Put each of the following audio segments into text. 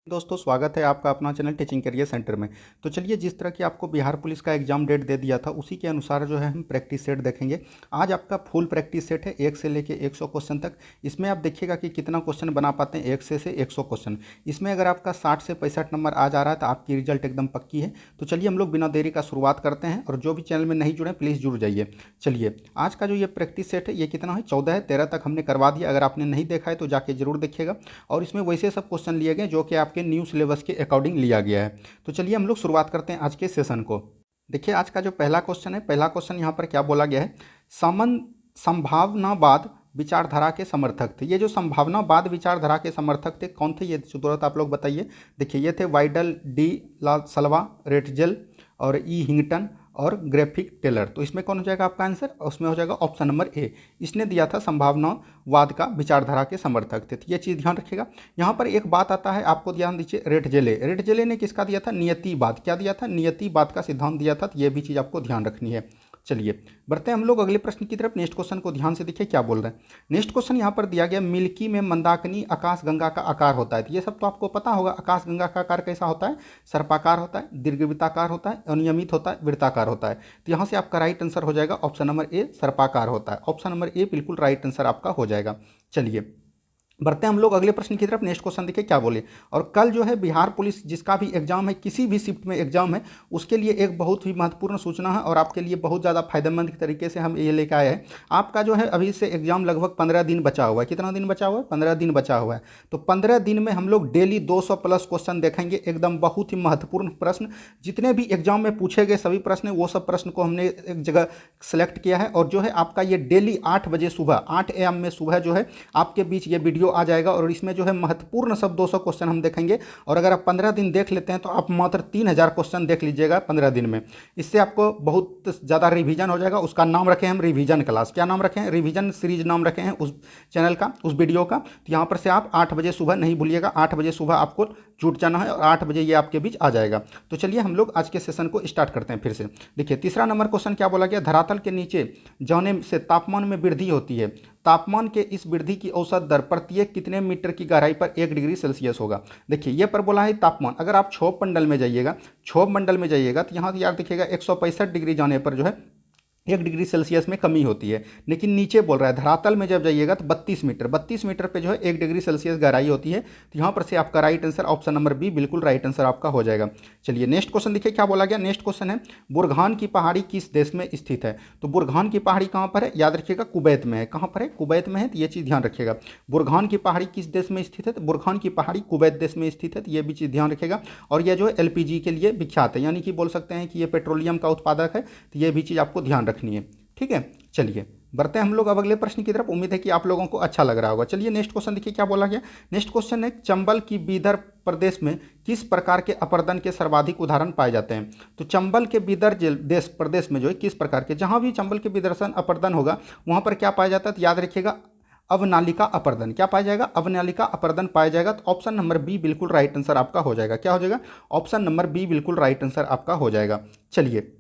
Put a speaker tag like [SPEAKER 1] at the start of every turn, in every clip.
[SPEAKER 1] दोस्तों स्वागत है आपका अपना चैनल टीचिंग करियर सेंटर में। तो चलिए, जिस तरह की आपको बिहार पुलिस का एग्जाम डेट दे दिया था उसी के अनुसार जो है हम प्रैक्टिस सेट देखेंगे। आज आपका फुल प्रैक्टिस सेट है 1 से लेके 100 क्वेश्चन तक। इसमें आप देखिएगा कि कितना क्वेश्चन बना पाते हैं 1 से 100 क्वेश्चन। इसमें अगर आपका 60 से 65 नंबर आ जा रहा है तो आपकी रिजल्ट एकदम पक्की है। तो चलिए हम लोग बिना देरी का शुरुआत करते हैं, और जो भी चैनल में नहीं जुड़े प्लीज़ जुड़ जाइए। चलिए, आज का जो ये प्रैक्टिस सेट है ये कितना है, 14 है, 13 तक हमने करवा दिया। अगर आपने नहीं देखा है तो जाके जरूर देखिएगा। और इसमें वैसे सब क्वेश्चन लिए गए जो कि आपके न्यू सिलेबस के अकॉर्डिंग लिया गया है। तो चलिए हम लोग शुरुआत करते हैं आज के सेशन को। देखिए, आज का जो पहला क्वेश्चन है, पहला क्वेश्चन यहाँ पर क्या बोला गया है, संभावनावाद विचारधारा के समर्थक थे। ये जो संभावनावाद विचारधारा के समर्थक थे कौन थे, ये तुरंत आप लोग बताइए। देखिए, ये थे वाइडल, डी ला सल्वा, रेटजेल और ई हिंगटन और ग्राफिक टेलर। तो इसमें कौन हो जाएगा आपका आंसर, उसमें हो जाएगा ऑप्शन नंबर ए। इसने दिया था संभावनावाद का विचारधारा के समर्थक थे। तो ये चीज़ ध्यान रखिएगा। यहाँ पर एक बात आता है, आपको ध्यान दीजिए, रेटजेले ने किसका दिया था, नियतिवाद। क्या दिया था, नियतिवाद का सिद्धांत दिया था। तो ये भी चीज़ आपको ध्यान रखनी है। चलिए बढ़ते हैं हम लोग अगले प्रश्न की तरफ। नेक्स्ट क्वेश्चन को ध्यान से देखिए क्या बोल रहे हैं। नेक्स्ट क्वेश्चन यहाँ पर दिया गया, मिल्की में मंदाकिनी आकाशगंगा का आकार होता है। तो ये सब तो आपको पता होगा, आकाशगंगा का आकार कैसा होता है, सर्पाकार होता है, दीर्घवृत्ताकार होता है, अनियमित होता है, वृत्ताकार होता है। तो यहाँ से आपका राइट आंसर हो जाएगा ऑप्शन नंबर ए, सर्पाकार होता है। ऑप्शन नंबर ए बिल्कुल राइट आंसर आपका हो जाएगा। चलिए बढ़ते हैं हम लोग अगले प्रश्न की तरफ। नेक्स्ट क्वेश्चन देखिए क्या बोले। और कल जो है बिहार पुलिस जिसका भी एग्जाम है, किसी भी शिफ्ट में एग्जाम है, उसके लिए एक बहुत ही महत्वपूर्ण सूचना है और आपके लिए बहुत ज़्यादा फायदेमंद तरीके से हम ये लेकर आए हैं। आपका जो है अभी से एग्जाम लगभग 15 दिन बचा हुआ है। कितना दिन बचा हुआ है, 15 दिन बचा हुआ है। तो 15 दिन में हम लोग डेली 200 प्लस क्वेश्चन देखेंगे, एकदम बहुत ही महत्वपूर्ण प्रश्न। जितने भी एग्जाम में पूछे गए सभी प्रश्न, वो सब प्रश्न को हमने एक जगह सेलेक्ट किया है। और जो है आपका ये डेली 8 बजे सुबह, 8 AM में सुबह जो है आपके बीच ये वीडियो आ जाएगा। और इसमें जो है महत्वपूर्ण सब 200 क्वेश्चन हम देखेंगे। और अगर आप 15 दिन देख लेते हैं तो आप मात्र 3000 क्वेश्चन देख लीजिएगा 15 दिन में। इससे आपको बहुत ज़्यादा रिवीजन हो जाएगा। उसका नाम रखे हम रिवीजन क्लास। क्या नाम रखे हैं, रिवीजन सीरीज नाम रखे हैं उस चैनल का, उस वीडियो का। तो यहाँ पर से आप 8 बजे सुबह नहीं भूलिएगा, 8 बजे सुबह आपको जुट जाना है और 8 बजे ये आपके बीच आ जाएगा। तो चलिए हम लोग आज के सेशन को स्टार्ट करते हैं फिर से। देखिए तीसरा नंबर क्वेश्चन क्या बोला गया, धरातल के नीचे जाने से तापमान में वृद्धि होती है। तापमान के इस वृद्धि की औसत दर प्रत्येक कितने मीटर की गहराई पर 1 डिग्री सेल्सियस होगा। देखिए ये पर बोला है तापमान। अगर आप क्षोभ मंडल में जाइएगा, क्षोभ मंडल में जाइएगा तो यहाँ यार देखिएगा 165 डिग्री जाने पर जो है 1 डिग्री सेल्सियस में कमी होती है। लेकिन नीचे बोल रहा है धरातल में जब जाइएगा तो 32 मीटर, 32 मीटर पे जो है 1 डिग्री सेल्सियस गहराई होती है। तो यहाँ पर से आपका right answer option number B बिल्कुल राइट आंसर आपका हो जाएगा। चलिए नेक्स्ट क्वेश्चन देखिए क्या बोला गया। नेक्स्ट क्वेश्चन है, बुरहान की पहाड़ी किस देश में स्थित है। तो बुरहान की पहाड़ी कहाँ पर है, याद रखिएगा कुवैत में है। कहाँ पर है, कुवैत में है। तो ये चीज़ ध्यान रखिएगा। बुरहान की पहाड़ी किस देश में स्थित है, तो बुरहान की पहाड़ी कुवैत देश में स्थित है। तो ये भी चीज़ ध्यान रखिएगा। और यह जो है LPG के लिए विख्यात है, यानी कि बोल सकते हैं कि ये पेट्रोलियम का उत्पादक है। तो ये भी चीज़ आपको ध्यान रखनी है। ठीक है, चलिए बढ़ते हैं हम लोग अब अगले प्रश्न की तरफ। उम्मीद है कि आप लोगों को अच्छा लग रहा होगा। चलिए नेक्स्ट क्वेश्चन देखिए क्या बोला गया। नेक्स्ट क्वेश्चन है, चंबल की बीदर प्रदेश में किस प्रकार के अपरदन के सर्वाधिक उदाहरण पाए जाते हैं। तो चंबल के बीदर देश प्रदेश में जो है किस प्रकार के, जहां भी चंबल के बीदर्शन अपरदन होगा वहां पर क्या पाया जाता है, तो याद रखिएगा अवनालिका अपरदन। क्या पाया जाएगा, अवनालिका अपरदन पाया जाएगा। तो ऑप्शन नंबर बी बिल्कुल राइट आंसर आपका हो जाएगा। क्या हो जाएगा, ऑप्शन नंबर बी बिल्कुल राइट आंसर आपका हो जाएगा। चलिए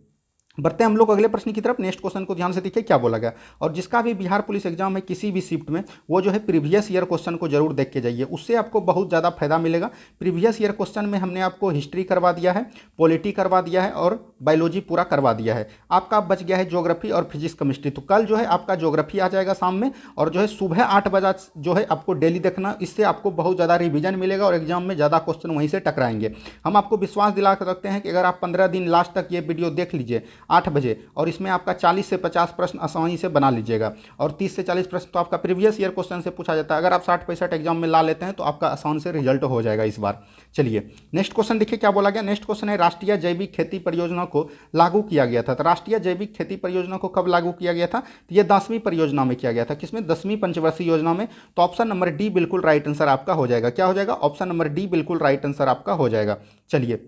[SPEAKER 1] बढ़ते हैं हम लोग अगले प्रश्न की तरफ। नेक्स्ट क्वेश्चन को ध्यान से देखिए क्या बोला गया। और जिसका भी बिहार पुलिस एग्जाम है किसी भी शिफ्ट में, वो जो है प्रीवियस ईयर क्वेश्चन को जरूर देख के जाइए, उससे आपको बहुत ज़्यादा फायदा मिलेगा। प्रीवियस ईयर क्वेश्चन में हमने आपको हिस्ट्री करवा दिया है, पॉलिटी करवा दिया है और बायोलॉजी पूरा करवा दिया है। आपका बच गया है ज्योग्राफी और फिजिक्स केमिस्ट्री। तो कल जो है आपका ज्योग्राफी आ जाएगा शाम में, और जो है सुबह 8 बजे जो है आपको डेली देखना। इससे आपको बहुत ज़्यादा रिविजन मिलेगा और एग्जाम में ज़्यादा क्वेश्चन वहीं से टकराएंगे। हम आपको विश्वास दिला कर रखते हैं कि अगर आप 15 दिन लास्ट तक ये वीडियो देख लीजिए 8 बजे, और इसमें आपका 40 से 50 प्रश्न आसानी से बना लीजिएगा। और 30 से 40 प्रश्न तो आपका प्रीवियस ईयर क्वेश्चन से पूछा जाता है। अगर आप 60-65 एग्जाम में ला लेते हैं तो आपका आसान से रिजल्ट हो जाएगा इस बार। चलिए नेक्स्ट क्वेश्चन देखिए क्या बोला गया। नेक्स्ट क्वेश्चन है, राष्ट्रीय जैविक खेती परियोजना को लागू किया गया था। तो राष्ट्रीय जैविक खेती परियोजना को कब लागू किया गया था, तो ये 10वीं परियोजना में किया गया था। किसमें, 10वीं पंचवर्षीय योजना में। तो ऑप्शन नंबर डी बिल्कुल राइट आंसर आपका हो जाएगा। क्या हो जाएगा, ऑप्शन नंबर डी बिल्कुल राइट आंसर आपका हो जाएगा। चलिए,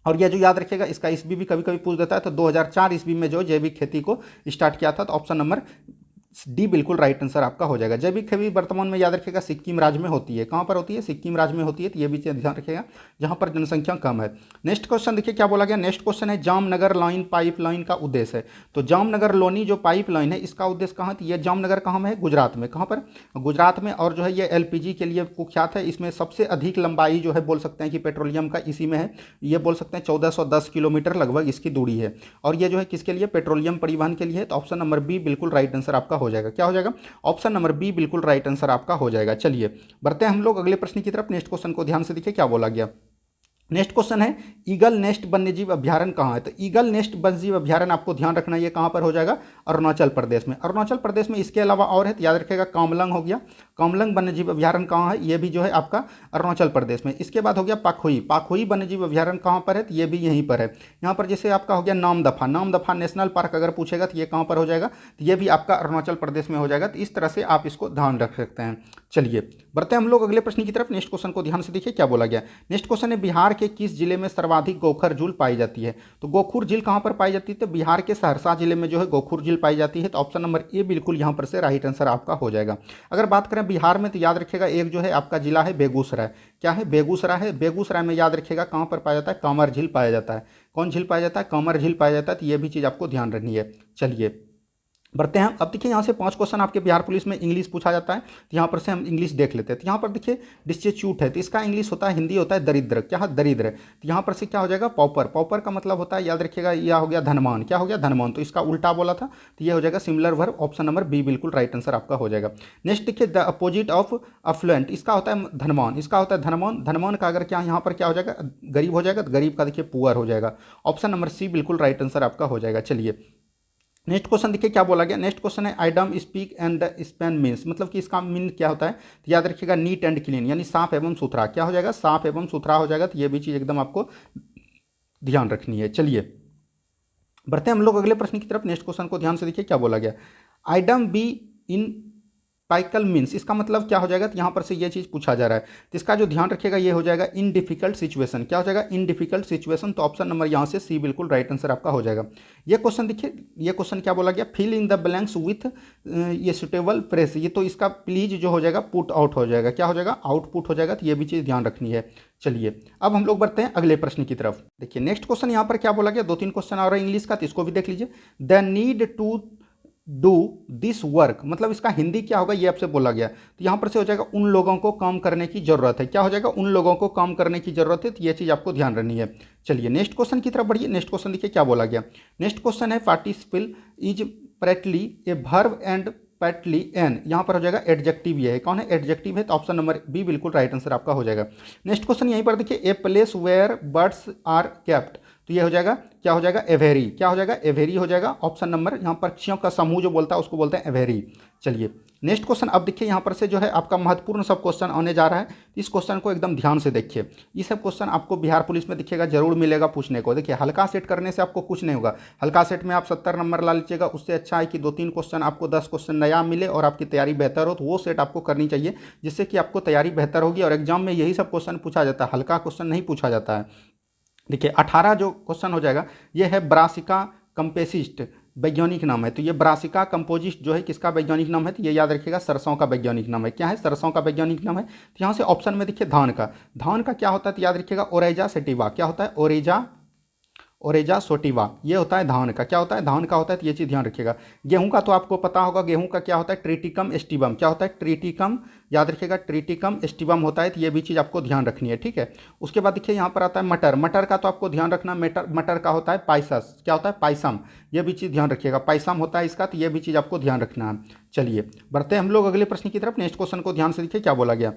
[SPEAKER 1] और यह जो याद रखिएगा, इसका ईस्वी भी कभी कभी पूछ देता है। तो 2004 ईस्वी में जो जैविक खेती को स्टार्ट किया था। तो ऑप्शन नंबर डी बिल्कुल राइट आंसर आपका हो जाएगा। जैविक खेती वर्तमान में याद रखिएगा सिक्किम राज्य में होती है। कहाँ पर होती है? सिक्किम राज्य में होती है, तो ये भी चीज़ ध्यान रखिएगा, जहाँ पर जनसंख्या कम है। नेक्स्ट क्वेश्चन देखिए क्या बोला गया। नेक्स्ट क्वेश्चन है जामनगर लाइन पाइपलाइन का उद्देश्य है। तो जामनगर लोनी जो पाइपलाइन है इसका उद्देश्य कहाँ थी? ये जामनगर कहाँ में है? गुजरात में। कहाँ पर? गुजरात में। और जो है ये एलपीजी के लिए कुख्यात है। इसमें सबसे अधिक लंबाई जो है बोल सकते हैं कि पेट्रोलियम का इसी में है। ये बोल सकते हैं 1410 किलोमीटर लगभग इसकी दूरी है। और ये जो है किसके लिए? पेट्रोलियम परिवहन के लिए है। तो ऑप्शन नंबर बी बिल्कुल राइट आंसर आपका हो जाएगा। क्या हो जाएगा? ऑप्शन नंबर बी बिल्कुल राइट आंसर आपका हो जाएगा। चलिए बढ़ते हैं हम लोग अगले प्रश्न की तरफ। नेक्स्ट क्वेश्चन को ध्यान से देखिए क्या बोला गया। नेक्स्ट क्वेश्चन है ईगल नेस्ट वन्यजीव अभ्यारण्य कहाँ है? तो ईगल नेस्ट वन्यजीव अभ्यारण्य आपको ध्यान रखना है, ये कहाँ पर हो जाएगा? अरुणाचल प्रदेश में। अरुणाचल प्रदेश में इसके अलावा और है, तो याद रखिएगा कामलंग हो गया। कामलंग वन्यजीव अभ्यारण्य कहाँ है? ये भी जो है आपका अरुणाचल प्रदेश में। इसके बाद हो गया पाखुई। पाखुई वन्यजीव अभ्यारण्य कहाँ पर है? तो ये भी यहीं पर है। यहाँ पर जैसे आपका हो गया नामदफा। नामदफा नेशनल पार्क अगर पूछेगा तो ये कहाँ पर हो जाएगा? तो ये भी आपका अरुणाचल प्रदेश में हो जाएगा। तो इस तरह से आप इसको ध्यान रख सकते हैं। चलिए बढ़ते हैं हम लोग अगले प्रश्न की तरफ। नेक्स्ट क्वेश्चन को ध्यान से देखिए क्या बोला गया। नेक्स्ट क्वेश्चन है बिहार के किस जिले में सर्वाधिक गोखर झील पाई जाती है? तो गोखुर झील कहाँ पर पाई जाती है? तो बिहार के सहरसा जिले में जो है गोखुर झील पाई जाती है। तो ऑप्शन नंबर ए बिल्कुल यहाँ पर से राइट आंसर आपका हो जाएगा। अगर बात करें बिहार में तो याद रखिएगा एक जो है आपका जिला है बेगूसराय। क्या है? बेगूसराय है। बेगूसराय में याद रखिएगा कहाँ पर पाया जाता है? कांवर झील पाया जाता है। कौन झील पाया जाता है? कांवर झील पाया जाता है। तो ये भी चीज़ आपको ध्यान रखनी है। चलिए बढ़ते हैं। अब देखिए यहाँ से 5 क्वेश्चन आपके बिहार पुलिस में इंग्लिश पूछा जाता है, तो यहाँ पर से हम इंग्लिश देख लेते हैं। तो यहाँ पर देखिए डिस्टिट्यूट है, तो इसका इंग्लिश होता है, हिंदी होता है दरिद्र। क्या है? दरिद्र। तो यहाँ पर से क्या हो जाएगा? पॉपर। पॉपर का मतलब होता है याद रखिएगा यह हो गया धनवान। क्या हो गया? धनवान। तो इसका उल्टा बोला था, तो ये हो जाएगा similar verb. Option number B बिल्कुल राइट आंसर आपका हो जाएगा। नेक्स्ट देखिए द अपोजिट ऑफ अफ्लुएंट, इसका होता है धनवान। इसका होता है धनवान। धनवान का अगर क्या यहाँ पर क्या हो जाएगा? गरीब हो जाएगा। तो गरीब का देखिए पुअर हो जाएगा। ऑप्शन नंबर सी बिल्कुल राइट आंसर आपका हो जाएगा। चलिए नेक्स्ट क्वेश्चन देखिए क्या बोला गया। नेक्स्ट क्वेश्चन है आई डम स्पीक एंड स्पेन मीन्स, मतलब कि इसका मीन क्या होता है? तो याद रखिएगा नीट एंड क्लीन, यानी साफ एवं सुथरा। क्या हो जाएगा? साफ एवं सुथरा हो जाएगा। तो ये भी चीज़ एकदम आपको ध्यान रखनी है। चलिए बढ़ते हैं हम लोग अगले प्रश्न की तरफ। नेक्स्ट क्वेश्चन को ध्यान से देखिए क्या बोला गया। आई डम बी इन पाइकल मीन्स, इसका मतलब क्या हो जाएगा? तो यहाँ पर से ये चीज़ पूछा जा रहा है, तो इसका जो ध्यान रखिएगा ये हो जाएगा इन डिफिकल्ट सिचुएशन। क्या हो जाएगा? इन डिफिकल्ट सिचुएशन। तो ऑप्शन नंबर यहाँ से सी बिल्कुल राइट आंसर आपका हो जाएगा। ये क्वेश्चन देखिए, ये क्वेश्चन क्या बोला गया? Fill in the blanks with ये सुटेबल फ्रेज। ये तो इसका प्लीज जो हो जाएगा पुट आउट हो जाएगा। क्या हो जाएगा? आउटपुट हो जाएगा। तो ये भी चीज़ ध्यान रखनी है। चलिए अब हम लोग बढ़ते हैं अगले प्रश्न की तरफ। देखिए नेक्स्ट क्वेश्चन यहाँ पर क्या बोला गया। 2-3 क्वेश्चन आ रहा है इंग्लिश का, तो इसको भी देख लीजिए। The need to do this work, मतलब इसका हिंदी क्या होगा ये आपसे बोला गया। तो यहाँ पर से हो जाएगा उन लोगों को काम करने की जरूरत है। क्या हो जाएगा? उन लोगों को काम करने की जरूरत है। तो ये चीज़ आपको ध्यान रखनी है। चलिए नेक्स्ट क्वेश्चन की तरफ बढ़िए। नेक्स्ट क्वेश्चन देखिए क्या बोला गया। नेक्स्ट क्वेश्चन है participle is partly a verb and partly an, यहाँ पर हो जाएगा एडजेक्टिव। ये है कौन है? एडजेक्टिव है। तो ऑप्शन नंबर बी बिल्कुल राइट आंसर आपका हो जाएगा। नेक्स्ट क्वेश्चन यहीं पर देखिए a place where birds are kept, तो ये हो जाएगा क्या हो जाएगा? एवेरी। क्या हो जाएगा? एवेरी हो जाएगा। ऑप्शन नंबर यहाँ पर पक्षियों का समूह जो बोलता है उसको बोलते हैं एवेरी। चलिए नेक्स्ट क्वेश्चन अब देखिए यहाँ पर से जो है आपका महत्वपूर्ण सब क्वेश्चन आने जा रहा है। इस क्वेश्चन को एकदम ध्यान से देखिए। ये सब क्वेश्चन आपको बिहार पुलिस में दिखेगा, जरूर मिलेगा पूछने को। देखिए हल्का सेट करने से आपको कुछ नहीं होगा। हल्का सेट में आप 70 नंबर ला लीजिएगा, उससे अच्छा है कि 2-3 क्वेश्चन आपको 10 क्वेश्चन नया मिले और आपकी तैयारी बेहतर हो, तो वो सेट आपको करनी चाहिए, जिससे कि आपको तैयारी बेहतर होगी। और एग्जाम में यही सब क्वेश्चन पूछा जाता है, हल्का क्वेश्चन नहीं पूछा जाता है। देखिए 18 जो क्वेश्चन हो जाएगा ये है ब्रासिका कंपेसिस्ट, वैज्ञानिक नाम है। तो ये ब्रासिका कंपोजिस्ट जो है किसका वैज्ञानिक नाम है? तो ये याद रखिएगा सरसों का वैज्ञानिक नाम है। क्या है? सरसों का वैज्ञानिक नाम है। तो यहाँ से ऑप्शन में देखिए धान का। धान का क्या होता है? तो याद रखिएगा ओरेजा सेटिवा। क्या होता है? ओरेजा सोटिवा, ये होता है धान का। क्या होता है? धान का होता है। तो ये चीज़ ध्यान रखिएगा। गेहूं का तो आपको पता होगा, गेहूं का क्या होता है? Triticum aestivum. क्या होता है? ट्रिटिकम, याद रखिएगा ट्रिटिकम एस्टिवम होता है। तो ये भी चीज़ आपको ध्यान रखनी है। ठीक है। उसके बाद देखिए यहाँ पर आता है मटर। मटर का तो आपको ध्यान रखना, मटर का होता है पाइसस। क्या होता है? पाइसम। ये भी चीज़ ध्यान रखिएगा, पाइसम होता है इसका। तो ये भी चीज़ आपको ध्यान रखना है। चलिए बढ़ते हैं हम लोग अगले प्रश्न की तरफ। नेक्स्ट क्वेश्चन को ध्यान से देखिए क्या बोला गया।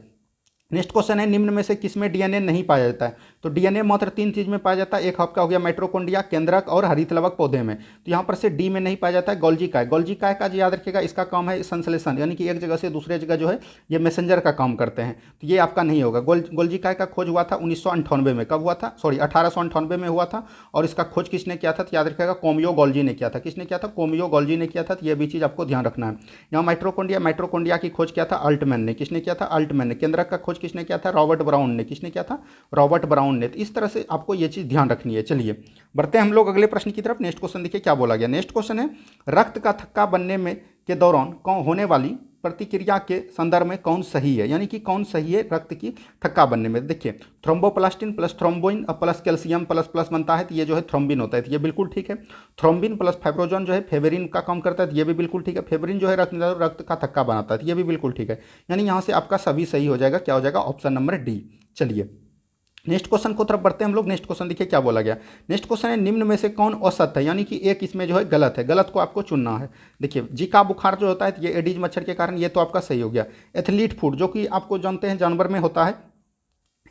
[SPEAKER 1] नेक्स्ट क्वेश्चन है निम्न में से किसमें डीएनए नहीं पाया जाता है? तो डीएनए मात्र 3 चीज में पाया जाता है। एक आपका हो गया माइटोकॉन्ड्रिया, केंद्रक और हरितलवक पौधे में। तो यहाँ पर से डी में नहीं पाया जाता है। गोल्जी काय, गोल्जी काय का जो याद रखिएगा इसका काम है संश्लेषण, यानी कि एक जगह से दूसरे जगह जो है ये मैसेंजर का काम करते हैं। तो ये आपका नहीं होगा। गोल्जी काय का खोज हुआ था 1998 में। कब हुआ था? सॉरी 1898 में हुआ था। और इसका खोज किसने किया था? तो याद रखिएगा कोमियो गोल्जी ने किया था। किसने किया था? कोमियो गोल्जी ने किया था। तो ये भी चीज़ आपको ध्यान रखना है। यहाँ माइटोकॉन्ड्रिया की खोज किया था अल्टमैन ने। किसने किया था? अल्टमैन ने। केंद्रक का खोज किसने किया था? रॉबर्ट ब्राउन ने। किसने किया था? रॉबर्ट ब्राउन कौन ने। तो इस तरह से आपको ये चीज़ ध्यान रखनी है। चलिए बढ़ते हैं हम लोग अगले प्रश्न की तरफ। नेक्स्ट क्वेश्चन देखिए क्या बोला गया। नेक्स्ट क्वेश्चन है रक्त का थक्का बनने में के दौरान कौन होने वाली प्रतिक्रिया के संदर्भ में कौन सही है, यानी कि कौन सही है रक्त की थक्का बनने में। देखिए thromboplastin plus thrombin plus calcium plus plus बनता है, तो ये जो है थ्रोम्बिन होता है, तो ये बिल्कुल ठीक है। थ्रोम्बिन प्लस फाइब्रोजन जो है फेबरिन का काम करता है, तो ये भी बिल्कुल ठीक है। फेबरिन जो है रक्त का थक्का बनाता है, तो ये भी बिल्कुल ठीक है। यानी यहाँ से आपका सभी सही हो जाएगा। क्या हो जाएगा? Option number D. चलिए नेक्स्ट क्वेश्चन को तरफ बढ़ते हैं हम लोग। नेक्स्ट क्वेश्चन देखिए क्या बोला गया। नेक्स्ट क्वेश्चन है निम्न में से कौन औसत है, यानी कि एक इसमें जो है गलत है, गलत को आपको चुनना है। देखिए जीका बुखार जो होता है ये एडीज मच्छर के कारण, ये तो आपका सही हो गया। एथलीट फूड जो कि आपको जानते हैं जानवर में होता है,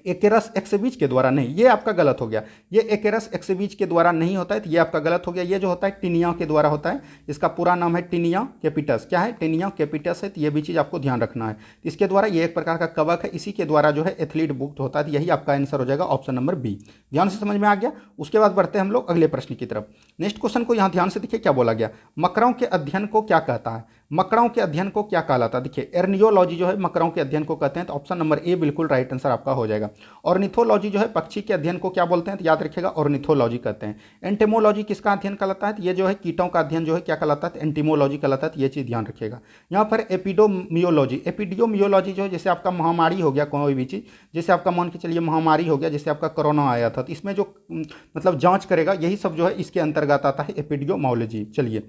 [SPEAKER 1] एकेरस एक्सेबीज के द्वारा नहीं, ये आपका गलत हो गया। ये एकेरस एक्सेबीज के द्वारा नहीं होता है, तो ये आपका गलत हो गया। ये जो होता है टिनिया के द्वारा होता है, इसका पूरा नाम है टिनिया कैपिटस। क्या है? टिनिया कैपिटस है, तो ये भी चीज़ आपको ध्यान रखना है। इसके द्वारा ये एक प्रकार का कवक है, इसी के द्वारा जो है एथलीट बुक होता है, यही आपका आंसर हो जाएगा ऑप्शन नंबर बी। ध्यान से समझ में आ गया। उसके बाद बढ़ते हैं हम लोग अगले प्रश्न की तरफ। नेक्स्ट क्वेश्चन को यहाँ ध्यान से देखिए क्या बोला गया। मकरों के अध्ययन को क्या कहता है? मकड़ों के अध्ययन को क्या कहलाता है? देखिए एर्नियोलॉजी जो है मकड़ों के अध्ययन को कहते हैं, तो ऑप्शन नंबर ए बिल्कुल राइट आंसर आपका हो जाएगा। ऑर्निथोलॉजी जो है पक्षी के अध्ययन को क्या बोलते हैं? तो याद रखिएगा ऑर्निथोलॉजी कहते हैं। एंटेमोलॉजी किसका अध्ययन कहलाता है? तो ये जो है कीटों का अध्ययन जो है क्या कहलाता है? एंटीमोलॉजी कहलाता है, तो ये चीज़ ध्यान रखिएगा। यहाँ पर एपिडोमियोलॉजी, एपिडियोमियोलॉजी जो है जैसे आपका महामारी हो गया कोई भी चीज़, जैसे आपका मान के चलिए महामारी हो गया, जैसे आपका कोरोना आया था, तो इसमें जो मतलब जाँच करेगा यही सब जो है इसके अंतर्गत आता है एपिडियोमोलॉजी। चलिए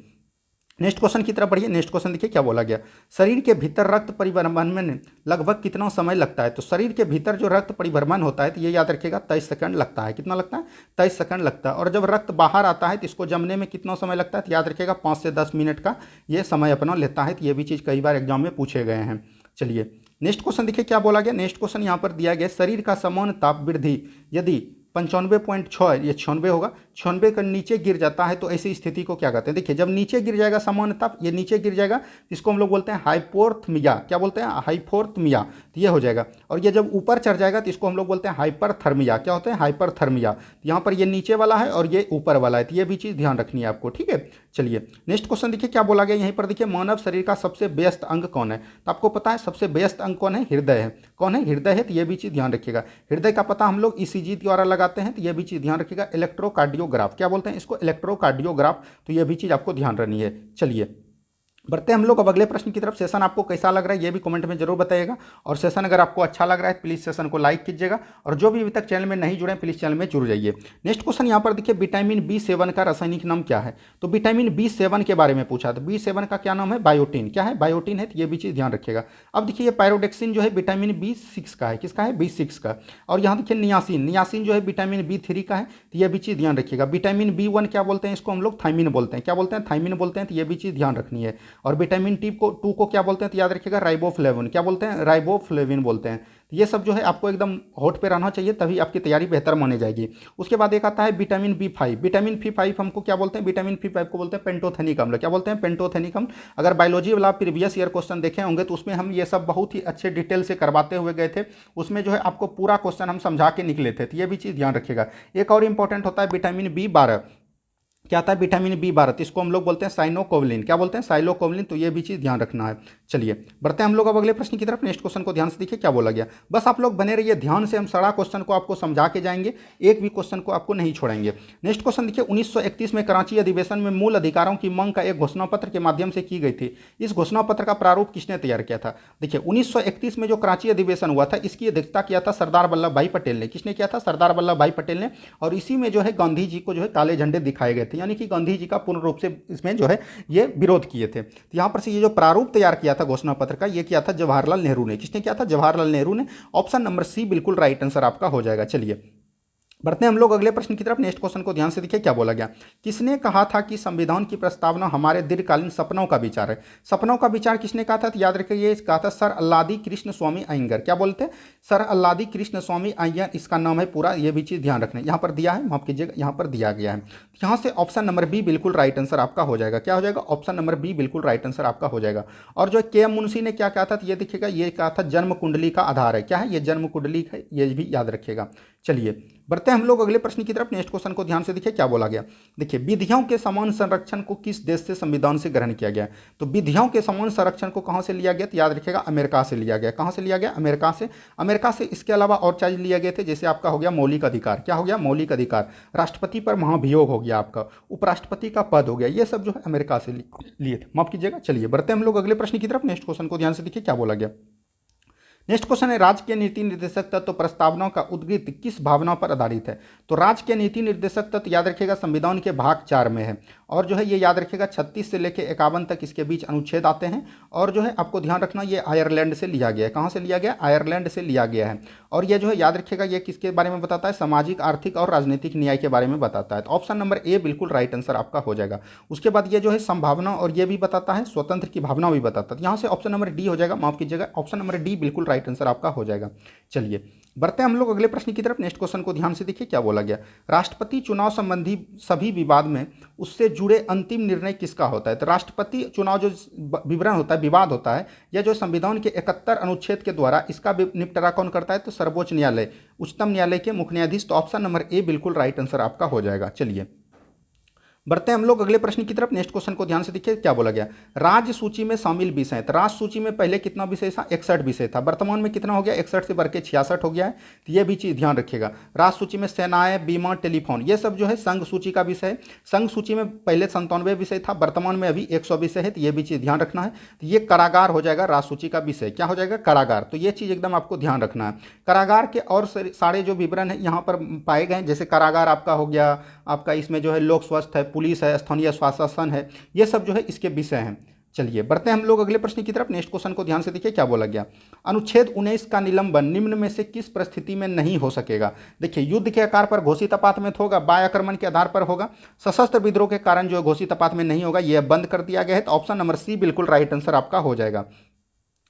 [SPEAKER 1] नेक्स्ट क्वेश्चन की तरफ बढ़िए। नेक्स्ट क्वेश्चन देखिए क्या बोला गया। शरीर के भीतर रक्त परिभ्रमण में लगभग कितना समय लगता है? तो शरीर के भीतर जो रक्त परिभ्रमण होता है, तो ये याद रखिएगा 23 सेकंड लगता है। कितना लगता है? 23 सेकंड लगता है। और जब रक्त बाहर आता है तो इसको जमने में कितना समय लगता है? तो याद रखिएगा 5 से 10 मिनट का ये समय अपना लेता है। तो ये भी चीज़ कई बार एग्जाम में पूछे गए हैं। चलिए नेक्स्ट क्वेश्चन देखिए क्या बोला गया। नेक्स्ट क्वेश्चन यहाँ पर दिया गया शरीर का सामान्य ताप वृद्धि यदि 95.6 ये 96 होगा, 96 का नीचे गिर जाता है तो ऐसी स्थिति को क्या कहते हैं? देखिए जब नीचे गिर जाएगा सामान्य ताप, ये नीचे गिर जाएगा, इसको हम लोग बोलते हैं हाइपोथर्मिया। क्या बोलते हैं? हाइपोथर्मिया। तो ये हो जाएगा। और ये जब ऊपर चढ़ जाएगा तो इसको हम लोग बोलते हैं हाइपरथर्मिया। क्या होता है? हाइपरथर्मिया। तो यहाँ पर ये नीचे वाला है और ये ऊपर वाला है, तो ये भी चीज़ ध्यान रखनी है आपको। ठीक है चलिए नेक्स्ट क्वेश्चन देखिए क्या बोला गया। यहीं पर देखिए मानव शरीर का सबसे व्यस्त अंग कौन है? तो आपको पता है सबसे व्यस्त अंग कौन है? हृदय है। कौन है? हृदय है। तो ये भी चीज़ ध्यान रखिएगा। हृदय का पता हम लोग ईसीजी द्वारा लगाते हैं, तो ये भी चीज़ ध्यान रखिएगा। इलेक्ट्रोकार्डियोग्राफ, क्या बोलते हैं इसको? इलेक्ट्रोकार्डियोग्राफ। तो ये भी चीज़ आपको ध्यान रखनी है। चलिए बढ़ते हैं हम लोग अब अगले प्रश्न की तरफ। सेशन आपको कैसा लग रहा है ये भी कमेंट में जरूर बताइएगा, और सेशन अगर आपको अच्छा लग रहा है प्लीज़ सेशन को लाइक कीजिएगा, और जो भी अभी तक चैनल में नहीं जुड़े हैं प्लीज़ चैनल में जुड़ जाइए। नेक्स्ट क्वेश्चन यहाँ पर देखिए विटामिन B7 का रासायनिक नाम क्या है? तो विटामिन B7 के बारे में पूछा, तो B7 का क्या नाम है? बायोटीन। क्या है? बायोटीन है, तो ये भी चीज़ ध्यान रखिएगा। अब देखिए पायरोडेक्सिन जो है विटामिन B6 का है। किसका है? B6 का। और यहाँ देखिए नियासिन, नियासिन जो है विटामिन B3 का है, तो ये भी चीज़ ध्यान रखिएगा। विटामिन B1 क्या बोलते हैं? इसको हम लोग थायमिन बोलते हैं। क्या बोलते हैं? थायमिन बोलते हैं, तो ये भी चीज़ ध्यान रखनी है। और विटामिन टू को क्या बोलते हैं? तो याद रखिएगा राइबोफ्लेविन। क्या बोलते हैं? राइबोफ्लेविन बोलते हैं। तो ये सब जो है आपको एकदम होठ पे रहना चाहिए, तभी आपकी तैयारी बेहतर मानी जाएगी। उसके बाद एक आता है विटामिन B5। विटामिन B5 हमको क्या बोलते हैं? विटामिन B5 को बोलते हैं पेंटोथेनिक अम्ल। क्या बोलते हैं? पेंटोथेनिक अम्ल। अगर बायोलॉजी वाला प्रीवियस ईयर क्वेश्चन देखे होंगे तो उसमें हम ये सब बहुत ही अच्छे डिटेल से करवाते हुए गए थे, उसमें जो है आपको पूरा क्वेश्चन हम समझा के निकले थे, तो ये भी चीज़ ध्यान रखिएगा। एक और इंपॉर्टेंट होता है विटामिन B12। क्या आता है? विटामिन B12, इसको हम लोग बोलते हैं साइनोकोवलिन। क्या बोलते हैं? साइलोकोवलिन। तो ये भी चीज़ ध्यान रखना है। चलिए बढ़ते हैं हम लोग अब अगले प्रश्न की तरफ। नेक्स्ट क्वेश्चन को ध्यान से देखिए क्या बोला गया। बस आप लोग बने रहिए ध्यान से, हम सारा क्वेश्चन को आपको समझा के जाएंगे, एक भी क्वेश्चन को आपको नहीं छोड़ेंगे। नेक्स्ट क्वेश्चन देखिए 1931 में कराची अधिवेशन में मूल अधिकारों की मांग का एक घोषणा पत्र के माध्यम से की गई थी। इस घोषणा पत्र का प्रारूप किसने तैयार किया था? देखिए 1931 में जो कराची अधिवेशन हुआ था इसकी अध्यक्षता किया था सरदार वल्लभ भाई पटेल ने। किसने किया था? सरदार वल्लभ भाई पटेल ने। और इसी में जो है गांधी जी को जो है काले झंडे दिखाए गए थे, यानी कि गांधी जी का पूर्ण रूप से इसमें जो है ये विरोध किए थे। तो यहाँ पर से ये जो प्रारूप तैयार किया था घोषणा पत्र का, ये किया था जवाहरलाल नेहरू ने। किसने किया था? जवाहरलाल नेहरू ने। ऑप्शन नंबर सी बिल्कुल राइट आंसर आपका हो जाएगा। चलिए बढ़ते हैं हम लोग अगले प्रश्न की तरफ। नेक्स्ट क्वेश्चन को ध्यान से देखिए क्या बोला गया। किसने कहा था कि संविधान की प्रस्तावना हमारे दीर्घकालीन सपनों का विचार है? सपनों का विचार किसने कहा था? तो याद रखिए ये कहा था सर अल्लादी कृष्ण स्वामी अयंगर। क्या बोलते हैं? सर अल्लादी कृष्ण स्वामी अयंगर इसका नाम है पूरा। ये भी चीज़ ध्यान रखना है। यहाँ पर दिया है, माफ कीजिएगा, यहाँ पर दिया गया है। यहाँ से ऑप्शन नंबर बी बिल्कुल राइट आंसर आपका हो जाएगा। क्या हो जाएगा? ऑप्शन नंबर बी बिल्कुल राइट आंसर आपका हो जाएगा। और जो के एम मुंशी ने क्या कहा था? तो ये देखिएगा, ये कहा था जन्म कुंडली का आधार है। क्या है? ये जन्म कुंडली है, ये भी याद रखिएगा। चलिए बढ़ते हैं हम लोग अगले प्रश्न की तरफ। नेक्स्ट क्वेश्चन को ध्यान से देखिए क्या बोला गया। देखिए विधियों के समान संरक्षण को किस देश से संविधान से ग्रहण किया गया। तो विधियों के समान संरक्षण को कहाँ से लिया गया, तो याद रखिएगा अमेरिका से लिया गया। कहाँ से लिया गया, अमेरिका से। अमेरिका से इसके अलावा और चीज लिए गए थे, जैसे आपका हो गया मौलिक अधिकार। क्या हो गया, मौलिक अधिकार। राष्ट्रपति पर महाभियोग हो गया आपका, उपराष्ट्रपति का पद हो गया, ये सब जो है अमेरिका से लिए थे, माफ कीजिएगा। चलिए बढ़ते हैं हम लोग अगले प्रश्न की तरफ। नेक्स्ट क्वेश्चन को ध्यान से देखिए क्या बोला गया। नेक्स्ट क्वेश्चन है राज्य के नीति निर्देशक तत्व प्रस्तावनाओं का उद्गीत किस भावना पर आधारित है। तो राज्य के नीति निर्देशक तत्व याद रखिएगा संविधान के भाग 4 में है, और जो है ये याद रखिएगा 36 से लेकर 51 तक इसके बीच अनुच्छेद आते हैं। और जो है आपको ध्यान रखना ये आयरलैंड से लिया गया है। कहाँ से लिया गया, आयरलैंड से लिया गया है। और ये जो है याद रखिएगा ये किसके बारे में बताता है, सामाजिक आर्थिक और राजनीतिक न्याय के बारे में बताता है। तो ऑप्शन नंबर ए बिल्कुल राइट आंसर आपका हो जाएगा। उसके बाद ये जो है संभावना और ये भी बताता है, स्वतंत्र की भावना भी बताता है। यहाँ से ऑप्शन नंबर डी हो जाएगा, माफ कीजिएगा, ऑप्शन नंबर डी बिल्कुल राइट आंसर आपका हो जाएगा। चलिए बढ़ते हैं हम लोग अगले प्रश्न की तरफ। नेक्स्ट क्वेश्चन को ध्यान से देखिए क्या बोला गया। राष्ट्रपति चुनाव संबंधी सभी विवाद में उससे जुड़े अंतिम निर्णय किसका होता है। तो राष्ट्रपति चुनाव जो विवरण होता है, विवाद होता है, यह जो संविधान के 71 अनुच्छेद के द्वारा इसका निपटारा कौन करता है, तो सर्वोच्च न्यायालय, उच्चतम न्यायालय के मुख्य न्यायाधीश। तो ऑप्शन नंबर ए बिल्कुल राइट आंसर आपका हो जाएगा। चलिए बढ़ते हैं हम लोग अगले प्रश्न की तरफ। नेक्स्ट क्वेश्चन को ध्यान से देखिए क्या बोला गया। राज्य सूची में शामिल विषय, तो राज्य सूची में पहले कितना विषय था, 61 विषय था। वर्तमान में कितना हो गया, 61 से बढ़ के 66 हो गया है। तो ये भी चीज़ ध्यान रखिएगा। राज्य सूची में सेनाएं, बीमा, टेलीफोन, ये सब जो है संघ सूची का विषय है। संघ सूची में पहले 97 विषय था, वर्तमान में अभी 100 विषय है। तो ये भी चीज़ ध्यान रखना है। तो ये कारागार हो जाएगा राज्य सूची का विषय। क्या हो जाएगा, कारागार। तो ये चीज़ एकदम आपको ध्यान रखना है। कारागार के और सारे जो विवरण है यहाँ पर पाए गए, जैसे कारागार आपका हो गया, आपका इसमें जो है लोक स्वास्थ्य है, पुलिस है, स्थानीय स्वास्थ्य है, ये सब जो है इसके विषय हैं। चलिए बढ़ते हैं हम लोग अगले प्रश्न की तरफ। नेक्स्ट क्वेश्चन को ध्यान से देखिए क्या बोला गया। अनुच्छेद 19 का निलंबन निम्न में से किस परिस्थिति में नहीं हो सकेगा। देखिए युद्ध के आकार पर घोषित आपात में होगा, बाह्य आक्रमण के आधार पर होगा, सशस्त्र विद्रोह के कारण जो घोषित आपात में नहीं होगा, यह बंद कर दिया गया है। तो ऑप्शन नंबर सी बिल्कुल राइट आंसर आपका हो जाएगा।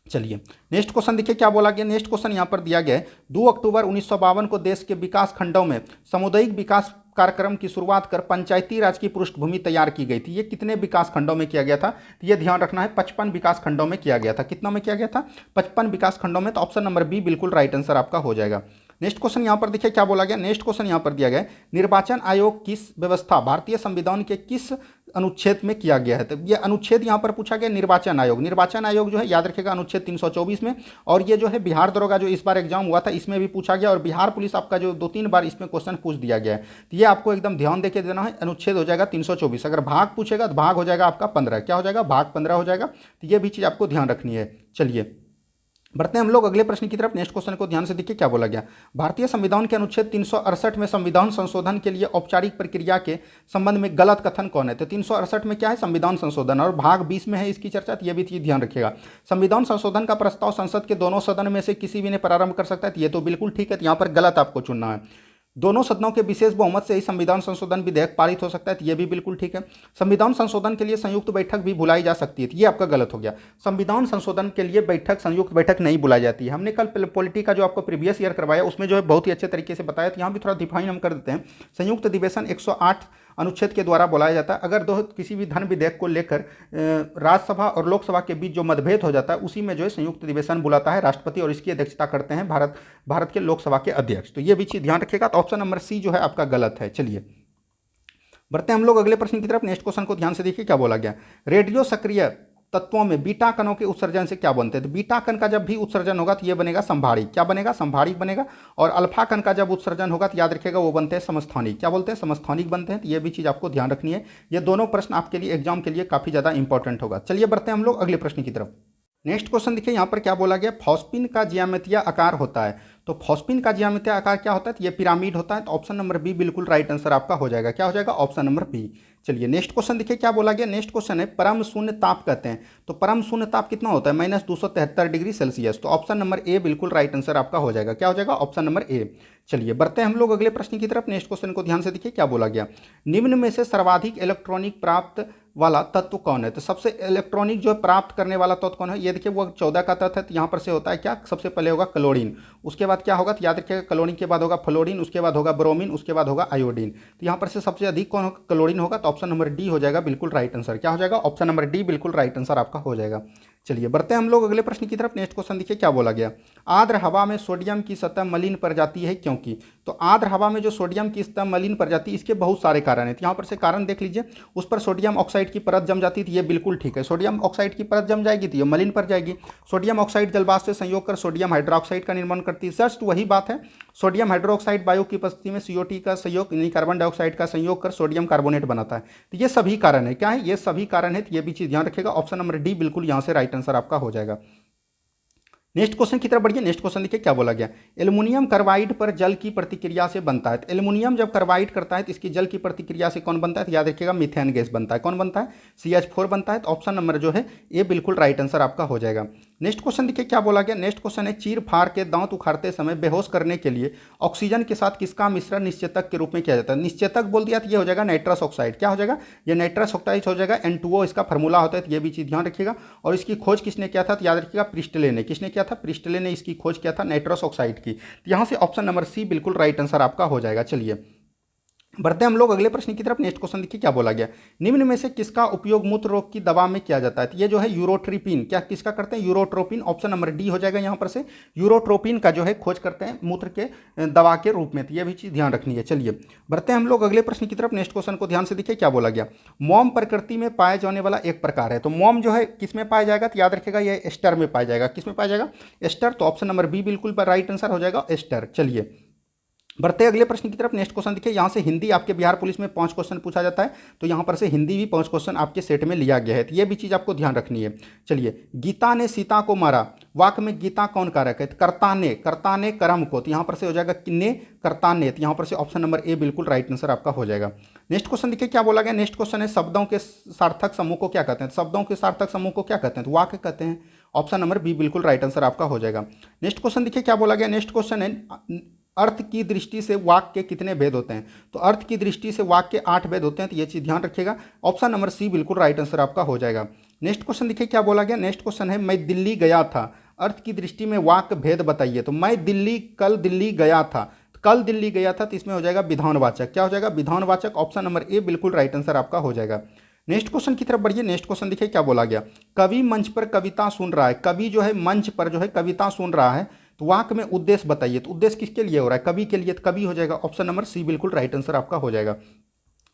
[SPEAKER 1] चलिए नेक्स्ट क्वेश्चन देखिए क्या बोला गया। नेक्स्ट क्वेश्चन यहाँ पर दिया गया है 2 अक्टूबर 1952 को देश के विकास खंडों में सामुदायिक विकास कार्यक्रम की शुरुआत कर पंचायती राज की पृष्ठभूमि तैयार की गई थी। ये कितने विकास खंडों में किया गया था, तो ये ध्यान रखना है 55 विकास खंडों में किया गया था। कितना में किया गया था, 55 विकास खंडों में। तो ऑप्शन नंबर बी बिल्कुल राइट आंसर आपका हो जाएगा। नेक्स्ट क्वेश्चन यहाँ पर देखिए क्या बोला गया। नेक्स्ट क्वेश्चन यहाँ पर दिया गया निर्वाचन आयोग किस व्यवस्था भारतीय संविधान के किस अनुच्छेद में किया गया है। तो ये अनुच्छेद यहाँ पर पूछा गया निर्वाचन आयोग। निर्वाचन आयोग जो है याद रखेगा अनुच्छेद 324 में। और ये जो है बिहार दरोगा जो इस बार एग्जाम हुआ था इसमें भी पूछा गया, और बिहार पुलिस आपका जो 2-3 बार इसमें क्वेश्चन पूछ दिया गया है। तो ये आपको एकदम ध्यान देके देना है। अनुच्छेद हो जाएगा 324। अगर भाग पूछेगा तो भाग हो जाएगा आपका 15। क्या हो जाएगा, भाग 15 हो जाएगा। तो ये भी चीज़ आपको ध्यान रखनी है। चलिए बढ़ते हैं हम लोग अगले प्रश्न की तरफ। नेक्स्ट क्वेश्चन को ध्यान से देखिए क्या बोला गया। भारतीय संविधान के अनुच्छेद 368 में संविधान संशोधन के लिए औपचारिक प्रक्रिया के संबंध में गलत कथन कौन है। तो 368 में क्या है, संविधान संशोधन, और भाग 20 में है इसकी चर्चा। तो ये भी चीज ध्यान रखिएगा। संविधान संशोधन का प्रस्ताव संसद के दोनों सदन में से किसी भी ने प्रारंभ कर सकता है। तो ये तो बिल्कुल ठीक है। तो यहाँ पर गलत आपको चुनना है। दोनों सदनों के विशेष बहुमत से ही संविधान संशोधन विधेयक पारित हो सकता है। तो ये भी बिल्कुल ठीक है। संविधान संशोधन के लिए संयुक्त बैठक भी बुलाई जा सकती है। तो ये आपका गलत हो गया। संविधान संशोधन के लिए बैठक, संयुक्त बैठक नहीं बुलाई जाती है। हमने कल पॉलिटी का जो आपको प्रीवियस ईयर करवाया उसमें जो है बहुत ही अच्छे तरीके से बताया। तो यहाँ भी थोड़ा डिफाइन हम कर देते हैं। संयुक्त अधिवेशन 108 अनुच्छेद के द्वारा बुलाया जाता है। अगर किसी भी धन विधेयक को लेकर राज्यसभा और लोकसभा के बीच जो मतभेद हो जाता है उसी में जो है संयुक्त अधिवेशन बुलाता है राष्ट्रपति, और इसकी अध्यक्षता करते हैं भारत के लोकसभा के अध्यक्ष। तो ये भी चीज़ ध्यान रखिएगा। तो ऑप्शन नंबर सी जो है आपका गलत है। चलिए बढ़ते हैं हम लोग अगले प्रश्न की तरफ। नेक्स्ट क्वेश्चन को ध्यान से देखिए क्या बोला गया। रेडियो सक्रिय तत्वों में बीटा कणों के उत्सर्जन से क्या बनते हैं। तो बीटा कण का जब भी उत्सर्जन होगा तो ये बनेगा संभारिक। क्या बनेगा, संभारिक बनेगा। और अल्फा कण का जब उत्सर्जन होगा तो याद रखिएगा वो बनते हैं समस्थानिक। क्या बोलते हैं, समस्थानिक बनते हैं। तो ये भी चीज़ आपको ध्यान रखनी है। ये दोनों प्रश्न आपके लिए एग्जाम के लिए काफ़ी ज़्यादा इंपॉर्टेंट होगा। चलिए बढ़ते हैं हम लोग अगले प्रश्न की तरफ। नेक्स्ट क्वेश्चन देखिए यहाँ पर क्या बोला गया। फॉस्फिन का ज्यामितीय आकार होता है। तो फॉस्फिन का ज्यामितीय आकार क्या होता है, तो ये पिरामिड होता है। तो ऑप्शन नंबर बी बिल्कुल राइट आंसर आपका हो जाएगा। क्या हो जाएगा, ऑप्शन नंबर बी। चलिए नेक्स्ट क्वेश्चन देखिए क्या बोला गया। नेक्स्ट क्वेश्चन है परम शून्य ताप कहते हैं। तो परम शून्य ताप कितना होता है, -273 डिग्री सेल्सियस। तो ऑप्शन नंबर ए बिल्कुल राइट आंसर आपका हो जाएगा। क्या हो जाएगा, ऑप्शन नंबर ए। चलिए बढ़ते हैं हम लोग अगले प्रश्न की तरफ। नेक्स्ट क्वेश्चन को ध्यान से देखिए क्या बोला गया। निम्न में से सर्वाधिक इलेक्ट्रॉनिक प्राप्त वाला तत्व कौन है। तो सबसे इलेक्ट्रॉनिक जो प्राप्त करने वाला तत्व कौन है, ये देखिए वो 14 का तत्व है। तो यहाँ पर से होता है क्या, सबसे पहले होगा क्लोरीन, उसके बाद क्या होगा, तो याद रखिएगा क्लोरीन के बाद होगा फ्लोरीन, उसके बाद होगा ब्रोमीन, उसके बाद होगा आयोडीन। तो यहाँ पर से सबसे अधिक कौन क्लोरीन होगा। तो ऑप्शन नंबर डी हो जाएगा बिल्कुल राइट आंसर। क्या हो जाएगा, ऑप्शन नंबर डी बिल्कुल राइट आंसर आपका हो जाएगा। चलिए बढ़ते हैं हम लोग अगले प्रश्न की तरफ। नेक्स्ट क्वेश्चन देखिए क्या बोला गया। आर्द्र हवा में सोडियम की सतह मलिन पड़ जाती है क्योंकि। तो आर्द्र हवा में जो सोडियम की सतह मलिन पड़ जाती है, इसके बहुत सारे कारण हैं। तो यहाँ पर से कारण देख लीजिए। उस पर सोडियम ऑक्साइड की परत जम जाती थी, ये बिल्कुल ठीक है। सोडियम ऑक्साइड की परत जम जाएगी तो ये मलिन पड़ जाएगी। सोडियम ऑक्साइड जलवाष्प से संयोग कर सोडियम हाइड्रोक्साइड का निर्माण करती है। जस्ट वही बात है। सोडियम हाइड्रोक्साइड वायु की उपस्थिति में CO2 का संयोग यानी कार्बन डाइऑक्साइड का संयोग कर सोडियम कार्बोनेट बनाता है। तो ये सभी कारण है। क्या है? ये सभी कारण है। तो ये भी चीज ध्यान रखिएगा। ऑप्शन नंबर डी बिल्कुल यहाँ से राइट आंसर आपका हो जाएगा। नेक्स्ट क्वेश्चन की तरफ बढ़िए। नेक्स्ट क्वेश्चन देखिए क्या बोला गया। एल्युमिनियम कार्बाइड पर जल की प्रतिक्रिया से बनता है। तो एल्युमिनियम जब कार्बाइड करता है तो इसकी जल की प्रतिक्रिया से कौन बनता है? तो याद रखिएगा मीथेन गैस बनता है। कौन बनता है? CH4 बनता है। तो ऑप्शन नंबर जो है ये बिल्कुल राइट आंसर आपका हो जाएगा। नेक्स्ट क्वेश्चन देखिए क्या बोला गया। नेक्स्ट क्वेश्चन है चीर फाड़ के दांत उखाड़ते समय बेहोश करने के लिए ऑक्सीजन के साथ किसका मिश्रण निश्चेतक के रूप में किया जाता है? निश्चेतक बोल दिया तो ये हो जाएगा नाइट्रस ऑक्साइड। क्या हो जाएगा? ये नाइट्रस ऑक्साइड हो जाएगा। N2O इसका फॉर्मूला होता है। तो ये भी चीज ध्यान रखिएगा। और इसकी खोज किसने किया था? तो याद रखिएगा प्रिस्टले ने। किसने किया था? प्रिस्टले ने इसकी खोज किया था नाइट्रस ऑक्साइड की। तो यहां से ऑप्शन नंबर सी बिल्कुल राइट आंसर आपका हो जाएगा। चलिए बढ़ते हैं हम लोग अगले प्रश्न की तरफ। नेक्स्ट क्वेश्चन देखिए क्या बोला गया। निम्न में से किसका उपयोग मूत्र रोग की दवा में किया जाता है? तो ये जो है यूरोट्रिपिन। क्या किसका करते हैं? यूरोट्रोपिन। ऑप्शन नंबर डी हो जाएगा यहाँ पर से। यूरोट्रोपिन का जो है खोज करते हैं मूत्र के दवा के रूप में। तो ये भी चीज ध्यान रखनी है। चलिए बढ़ते हैं हम लोग अगले प्रश्न की तरफ। नेक्स्ट क्वेश्चन को ध्यान से देखिए क्या बोला गया। मोम प्रकृति में पाए जाने वाला एक प्रकार है। तो मोम जो है किस में पाया जाएगा? तो याद रखिएगा ये एस्टर में पाया जाएगा। किस में पाया जाएगा? एस्टर। तो ऑप्शन नंबर बी बिल्कुल राइट आंसर हो जाएगा, एस्टर। चलिए बढ़ते अगले प्रश्न की तरफ। नेक्स्ट क्वेश्चन देखिए। यहाँ से हिंदी आपके बिहार पुलिस में 5 क्वेश्चन पूछा जाता है। तो यहाँ पर से हिंदी भी 5 क्वेश्चन आपके सेट में लिया गया है। तो ये भी चीज़ आपको ध्यान रखनी है। चलिए गीता ने सीता को मारा। वाक्य में गीता कौन कारक है? कर्ता ने कर्म को। तो यहाँ पर से हो जाएगा किन्ने कर्ता ने। तो यहाँ पर से ऑप्शन नंबर ए बिल्कुल राइट आंसर आपका हो जाएगा। नेक्स्ट क्वेश्चन देखिए क्या बोला गया। नेक्स्ट क्वेश्चन है शब्दों के सार्थक समूह को क्या कहते हैं? शब्दों के सार्थक समूह को क्या कहते हैं? तो वाक्य कहते हैं। ऑप्शन नंबर बी बिल्कुल राइट आंसर आपका हो जाएगा। नेक्स्ट क्वेश्चन देखिए क्या बोला गया। नेक्स्ट क्वेश्चन है अर्थ की दृष्टि से वाक्य के कितने भेद होते हैं? तो अर्थ की दृष्टि से वाक्य के 8 भेद होते हैं। तो ये चीज ध्यान रखिएगा। ऑप्शन नंबर सी बिल्कुल राइट आंसर आपका हो जाएगा। नेक्स्ट क्वेश्चन देखिए क्या बोला गया। नेक्स्ट क्वेश्चन है मैं दिल्ली गया था। अर्थ की दृष्टि में वाक्य भेद बताइए। तो मैं कल दिल्ली गया था। तो कल दिल्ली गया था तो इसमें हो जाएगा विधानवाचक। क्या हो जाएगा? विधानवाचक। ऑप्शन नंबर ए बिल्कुल राइट आंसर आपका हो जाएगा। नेक्स्ट क्वेश्चन की तरफ बढ़िए। नेक्स्ट क्वेश्चन देखिए क्या बोला गया। कवि मंच पर कविता सुन रहा है। कवि जो है मंच पर जो है कविता सुन रहा है। तो वाक्य में उद्देश्य बताइए। तो उद्देश्य किसके लिए हो रहा है? कवि के लिए। तो कवि हो जाएगा। ऑप्शन नंबर सी बिल्कुल राइट आंसर आपका हो जाएगा।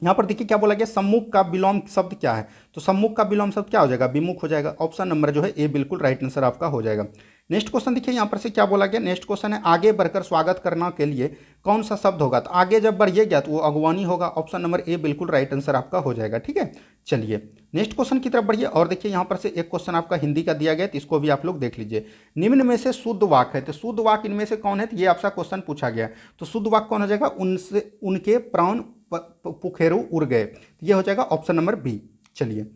[SPEAKER 1] यहाँ पर देखिए क्या बोला गया। सम्मुख का विलोम शब्द क्या है? तो सम्मुख का विलोम शब्द क्या हो जाएगा? विमुख हो जाएगा। ऑप्शन नंबर जो है ए बिल्कुल राइट आंसर आपका हो जाएगा। नेक्स्ट क्वेश्चन देखिए यहाँ पर से क्या बोला गया। नेक्स्ट क्वेश्चन है आगे बढ़कर स्वागत करना के लिए कौन सा शब्द होगा? तो आगे जब बढ़िएगा तो वो अगवानी होगा। ऑप्शन नंबर ए बिल्कुल राइट आंसर आपका हो जाएगा। ठीक है। चलिए नेक्स्ट क्वेश्चन की तरफ बढ़िए। और देखिए यहाँ पर से एक क्वेश्चन आपका हिंदी का दिया गया, तो इसको भी आप लोग देख लीजिए। निम्न में से शुद्ध वाक्य है। तो शुद्ध वाक्य इनमें से कौन है? तो ये आपका क्वेश्चन पूछा गया। तो शुद्ध वाक्य कौन हो जाएगा? उनसे उनके प्राण पुखेरु उड़ गए। तो ये हो जाएगा ऑप्शन नंबर बी। चलिए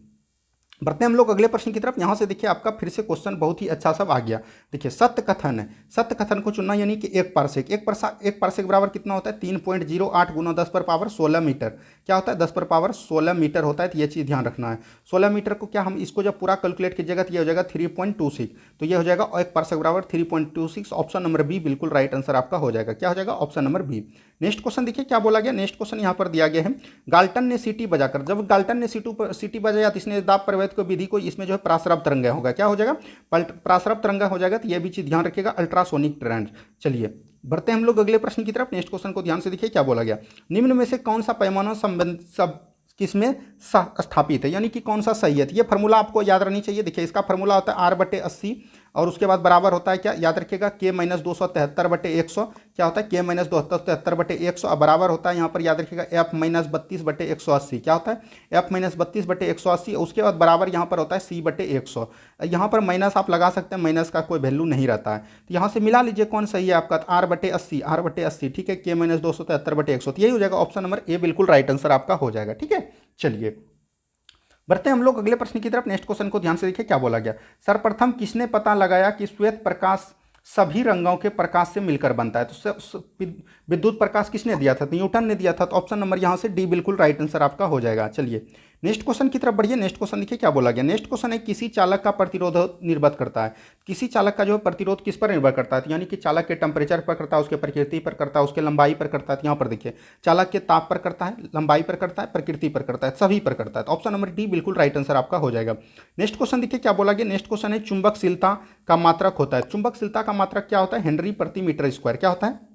[SPEAKER 1] बढ़ते हैं हम लोग अगले प्रश्न की तरफ। यहाँ से देखिए आपका फिर से क्वेश्चन बहुत ही अच्छा सब आ गया। देखिए सत्य कथन है। सत्य कथन को चुनना यानी कि एक पारसेक। एक पारसेक बराबर कितना होता है? 3.08 गुना 10 पर पावर 16 मीटर। क्या होता है? 10 पर पावर 16 मीटर होता है। तो ये चीज़ ध्यान रखना है। 16 मीटर को क्या हम इसको जब पूरा कैलकुलेट कीजिएगा तो ये हो जाएगा 3.26। तो ये हो जाएगा एक पारसेक बराबर 3.26। ऑप्शन नंबर बी बिल्कुल राइट आंसर आपका हो जाएगा। क्या हो जाएगा? Option number B. Next question देखिए क्या बोला गया। नेक्स्ट क्वेश्चन यहाँ पर दिया गया है गाल्टन ने सीटी बजाकर। जब गाल्टन ने सीटी बजाया तो इसने दाब प्रवैध को विधि को इसमें जो है प्रासरब तरंगा होगा। क्या हो जाएगा? प्रासरब तरंगा हो जाएगा। तो ये भी चीज ध्यान रखिएगा, अल्ट्रासोनिक ट्रेंड। चलिए बढ़ते हैं हम लोग अगले प्रश्न की तरफ। नेक्स्ट क्वेश्चन को ध्यान से देखिए क्या बोला गया। निम्न में से कौन सा पैमाना संबंध सब किसमें स्थापित है, यानी कि कौन सा सही है? तो ये फार्मूला आपको याद रहनी चाहिए। देखिए इसका फार्मूला होता है R/80 और उसके बाद बराबर होता है क्या? याद रखिएगा K-273/100। क्या होता है? K-273/100 और बराबर होता है यहाँ पर याद रखिएगा F-32/180। क्या होता है? F-32/180। उसके बाद बराबर यहाँ पर होता है C/100। यहाँ पर माइनस आप लगा सकते हैं, माइनस का कोई वैल्यू नहीं रहता है। तो यहाँ से मिला लीजिए कौन सही है आपका। R/80 ठीक है। K-273/100 तो यही हो जाएगा। ऑप्शन नंबर ए बिल्कुल राइट आंसर आपका हो जाएगा। ठीक है। चलिए बढ़ते हैं हम लोग अगले प्रश्न की तरफ। नेक्स्ट क्वेश्चन को ध्यान से देखिए क्या बोला गया। सर्वप्रथम किसने पता लगाया कि श्वेत प्रकाश सभी रंगों के प्रकाश से मिलकर बनता है? तो विद्युत प्रकाश किसने दिया था? तो न्यूटन ने दिया था। तो ऑप्शन नंबर यहाँ से डी बिल्कुल राइट आंसर आपका हो जाएगा। चलिए नेक्स्ट क्वेश्चन की तरफ बढ़िए। नेक्स्ट क्वेश्चन देखिए क्या बोला गया। नेक्स्ट क्वेश्चन है किसी चालक का प्रतिरोध निर्भर करता है। किसी चालक का जो है प्रतिरोध किस पर निर्भर करता है, तो यानी कि चालक के टेम्परेचर पर करता है, उसके प्रकृति पर करता है, उसके लंबाई पर करता है। तो यहाँ पर देखिए चालक के ताप पर करता है, लंबाई पर करता है, प्रकृति पर करता है, सभी पर करता है। तो ऑप्शन नंबर डी बिल्कुल राइट आंसर आपका हो जाएगा। नेक्स्ट क्वेश्चन देखिए क्या बोला गया। नेक्स्ट क्वेश्चन है चुंबकशीलता का मात्रक होता है। चुंबकशीलता का मात्रक क्या होता है, हेनरी प्रति मीटर स्क्वायर। क्या होता है,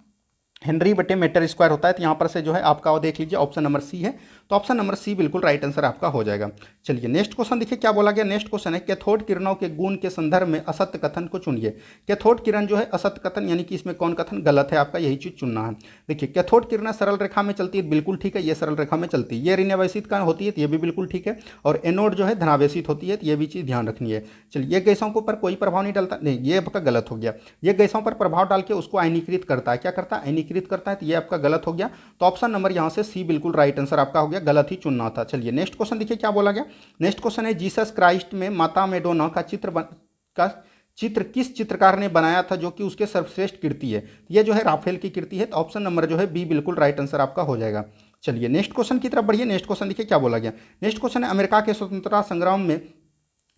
[SPEAKER 1] हेनरी बटे मीटर स्क्वायर होता है। तो यहाँ पर से जो है आपका वो देख लीजिए ऑप्शन नंबर सी है। तो ऑप्शन नंबर सी बिल्कुल राइट आंसर आपका हो जाएगा। चलिए नेक्स्ट क्वेश्चन देखिए क्या बोला गया। नेक्स्ट क्वेश्चन है कैथोड किरणों के गुण के संदर्भ में असत्य कथन को चुनिए। कैथोड किरण जो है असत्य कथन, यानी कि इसमें कौन कथन गलत है, आपका यही चीज चुनना है। देखिए कैथोड किरण सरल रेखा में चलती है, बिल्कुल ठीक है, ये सरल रेखा में चलती है। ये ऋणावेशित का होती है, तो ये भी बिल्कुल ठीक है। और एनोड जो है धनावेशित होती है, तो ये भी चीज़ ध्यान रखनी है। चलिए ये गैसों के ऊपर कोई प्रभाव नहीं डालता, नहीं ये आपका गलत हो गया। ये गैसों पर प्रभाव डाल के उसको आयनीकृत करता है। क्या करता है, आयनीकृत करता है। तो ये आपका गलत हो गया। तो ऑप्शन नंबर यहाँ से सी बिल्कुल राइट आंसर आपका हो गया, गलत ही चुनना था। चलिए नेक्स्ट क्वेश्चन देखिए क्या बोला गया। नेक्स्ट क्वेश्चन है जीसस क्राइस्ट में माता मैडोना का चित्र किस चित्रकार ने बनाया था जो कि उसके सर्वश्रेष्ठ कृति है। ये जो है राफेल की कृति है। तो ऑप्शन नंबर जो है बी बिल्कुल राइट आंसर आपका हो जाएगा। चलिए नेक्स्ट क्वेश्चन की तरफ बढ़िए। नेक्स्ट क्वेश्चन देखिए क्या बोला गया। नेक्स्ट क्वेश्चन है अमेरिका के स्वतंत्रता संग्राम में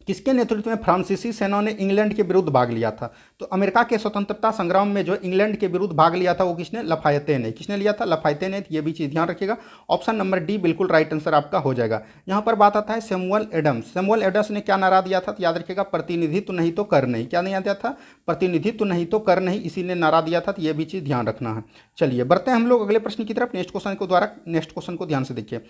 [SPEAKER 1] किसके नेतृत्व में फ्रांसीसी सेना ने इंग्लैंड के विरुद्ध भाग लिया था। तो अमेरिका के स्वतंत्रता संग्राम में जो इंग्लैंड के विरुद्ध भाग लिया था वो किसने, लफायते ने। किसने लिया था, लफायते ने। ये भी चीज़ ध्यान रखिएगा। ऑप्शन नंबर डी बिल्कुल राइट आंसर आपका हो जाएगा। यहाँ पर बात आता है सैमुअल एडम्स। सैमुअल एडम्स ने क्या नारा दिया था, तो याद रखिएगा प्रतिनिधित्व नहीं तो कर नहीं। क्या नहीं दिया था, प्रतिनिधित्व नहीं तो कर नहीं, इसी ने नारा दिया था। तो ये भी चीज़ ध्यान रखना है। चलिए बढ़ते हैं हम लोग अगले प्रश्न की तरफ। नेक्स्ट क्वेश्चन को ध्यान से देखिए।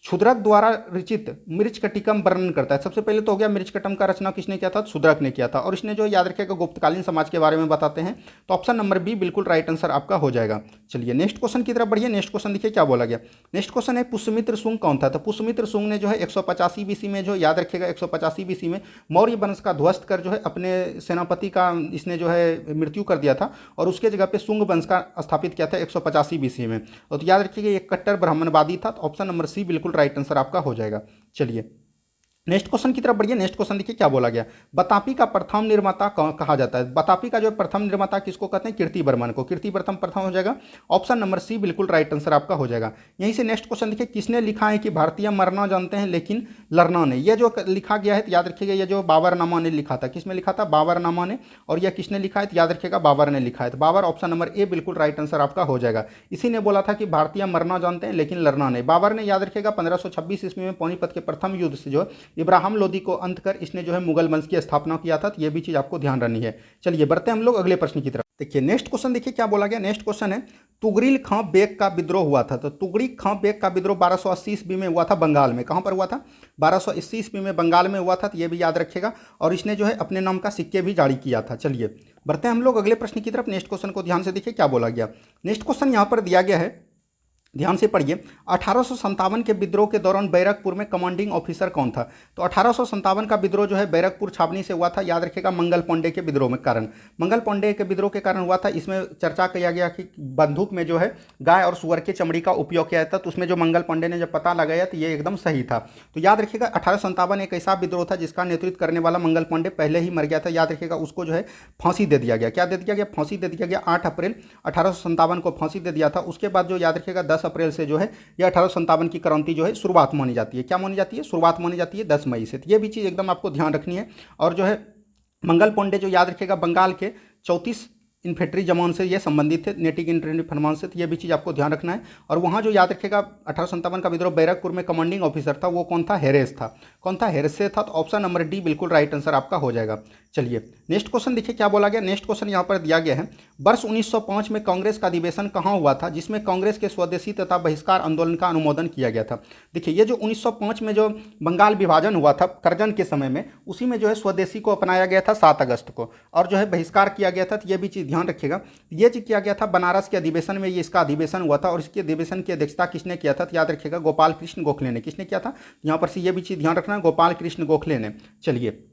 [SPEAKER 1] क्षुद्रक द्वारा रचित मृच्छकटिकम वर्णन करता है। सबसे पहले तो हो गया मृच्छकटिकम का रचना किसने किया था, क्षुद्रक ने किया था। और इसने जो याद रखिएगा गुप्तकालीन समाज के बारे में बताते हैं। तो ऑप्शन नंबर बी बिल्कुल राइट आंसर आपका हो जाएगा। चलिए नेक्स्ट क्वेश्चन की तरफ बढ़िए। नेक्स्ट क्वेश्चन देखिए क्या बोला गया। नेक्स्ट क्वेश्चन है पुष्यमित्र शुंग कौन था। तो पुष्यमित्र शुंग ने जो है 185 बीसी में, जो याद रखिएगा 185 बीसी में मौर्य वंश का ध्वस्त कर जो है अपने सेनापति का इसने जो है मृत्यु कर दिया था। और उसके जगह पे शुंग वंश का स्थापित किया था 185 बीसी में। तो याद रखिएगा ये कट्टर ब्राह्मणवादी था। तो ऑप्शन नंबर सी बिल्कुल राइट आंसर आपका हो जाएगा। चलिए नेक्स्ट क्वेश्चन की तरफ बढ़िए। नेक्स्ट क्वेश्चन देखिए क्या बोला गया। बतापी का प्रथम निर्माता कहा जाता है। बतापी का जो प्रथम निर्माता किसको कहते हैं, कीर्तिवर्मन को। कीर्तिवर्मन प्रथम हो जाएगा। ऑप्शन नंबर सी बिल्कुल राइट आंसर आपका हो जाएगा। यहीं से नेक्स्ट क्वेश्चन देखिए किसने लिखा है कि भारतीय मरना जानते हैं लेकिन लड़ना नहीं। यह जो लिखा गया है तो याद रखिएगा, यह जो बाबरनामा ने लिखा था। किसमें लिखा था, बाबरनामा ने। और यह किसने लिखा है, तो याद रखिएगा बाबर ने लिखा है। तो बाबर ऑप्शन नंबर ए बिल्कुल राइट आंसर आपका हो जाएगा। इसी ने बोला था कि भारतीय मरना जानते हैं लेकिन लड़ना नहीं। बाबर ने याद रखिएगा 1526 ईस्वी में पानीपत के प्रथम युद्ध से जो इब्राहिम लोदी को अंत कर इसने जो है मुगल वंश की स्थापना किया था। तो ये भी चीज आपको ध्यान रखनी है। चलिए बढ़ते हैं हम लोग अगले प्रश्न की तरफ। देखिए नेक्स्ट क्वेश्चन देखिए क्या बोला गया। नेक्स्ट क्वेश्चन है तुगरिल खां बेग का विद्रोह हुआ था। तो तुगरिल खां बेग का विद्रोह 1280 ईस्वी में हुआ था बंगाल में। कहां पर हुआ था, 1280 ईस्वी में बंगाल में हुआ था। तो ये भी याद रखिएगा। और इसने जो है अपने नाम का सिक्के भी जारी किया था। चलिए बढ़ते हैं हम लोग अगले प्रश्न की तरफ। नेक्स्ट क्वेश्चन को ध्यान से देखिए क्या बोला गया। नेक्स्ट क्वेश्चन यहां पर दिया गया है, ध्यान से पढ़िए। 1857 के विद्रोह के दौरान बैरकपुर में कमांडिंग ऑफिसर कौन था। तो 1857 का विद्रोह जो है बैरकपुर छावनी से हुआ था। याद रखिएगा मंगल पांडे के विद्रोह में कारण, मंगल पांडे के विद्रोह के कारण हुआ था। इसमें चर्चा किया गया कि बंदूक में जो है गाय और सुअर की चमड़ी का उपयोग किया जाता। तो उसमें जो मंगल पांडे ने जब पता लगाया तो ये एकदम सही था। तो याद रखिएगा 1857 एक ऐसा विद्रोह था जिसका नेतृत्व करने वाला मंगल पांडे पहले ही मर गया था। याद रखिएगा उसको जो है फांसी दे दिया गया। क्या दे दिया गया, फांसी दे दिया गया। 8 अप्रैल 1857 को फांसी दे दिया था। उसके बाद जो याद रखिएगा 10 अप्रैल से जो है यह 1857 की क्रांति जो है शुरुआत मानी जाती है। क्या मानी जाती है, शुरुआत मानी जाती है 10 मई से। तो ये भी चीज़ एकदम आपको ध्यान रखनी है। और जो है मंगल पांडे जो याद रखिएगा बंगाल के 34 इन्फेंट्री जवान से ये संबंधित थे, नेटिक इन्फेंट्री फरमान से। तो ये भी चीज़ आपको ध्यान रखना है। और वहाँ जो याद रखिएगा 1857 का विद्रोह बैरकपुर में कमांडिंग ऑफिसर था वो कौन था, हेरेस था। कौन था, हेरेस से था। तो ऑप्शन नंबर डी बिल्कुल राइट आंसर आपका हो जाएगा। चलिए नेक्स्ट क्वेश्चन देखिए क्या बोला गया। नेक्स्ट क्वेश्चन यहाँ पर दिया गया है, वर्ष 1905 में कांग्रेस का अधिवेशन कहाँ हुआ था जिसमें कांग्रेस के स्वदेशी तथा बहिष्कार आंदोलन का अनुमोदन किया गया था। देखिए ये जो 1905 में जो बंगाल विभाजन हुआ था करजन के समय में, उसी में जो है स्वदेशी को अपनाया गया था 7 अगस्त को। और जो है बहिष्कार किया गया था। तो ये भी चीज़ ध्यान रखिएगा। ये चीज किया गया था बनारस के अधिवेशन में, ये इसका अधिवेशन हुआ था। और इसके अधिवेशन की अध्यक्षता किसने किया था, तो याद रखिएगा गोपाल कृष्ण गोखले ने। किसने किया था, यहाँ पर से ये भी चीज ध्यान रखना, गोपाल कृष्ण गोखले ने। चलिए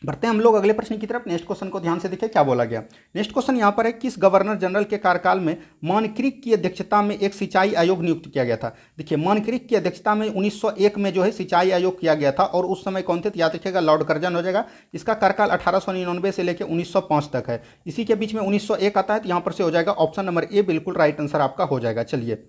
[SPEAKER 1] बढ़ते हैं हम लोग अगले प्रश्न की तरफ। नेक्स्ट क्वेश्चन को ध्यान से देखिए क्या बोला गया। नेक्स्ट क्वेश्चन यहाँ पर है, किस गवर्नर जनरल के कार्यकाल में मानक्रिक की अध्यक्षता में एक सिंचाई आयोग नियुक्त किया गया था। देखिए मानक्रिक की अध्यक्षता में 1901 में जो है सिंचाई आयोग किया गया था। और उस समय कौन थे, याद रखिएगा लॉर्ड कर्जन हो जाएगा। इसका कार्यकाल 1899 से लेकर 1905 तक है। इसी के बीच में 1901 आता है। तो यहाँ पर से हो जाएगा ऑप्शन नंबर ए बिल्कुल राइट आंसर आपका हो जाएगा। चलिए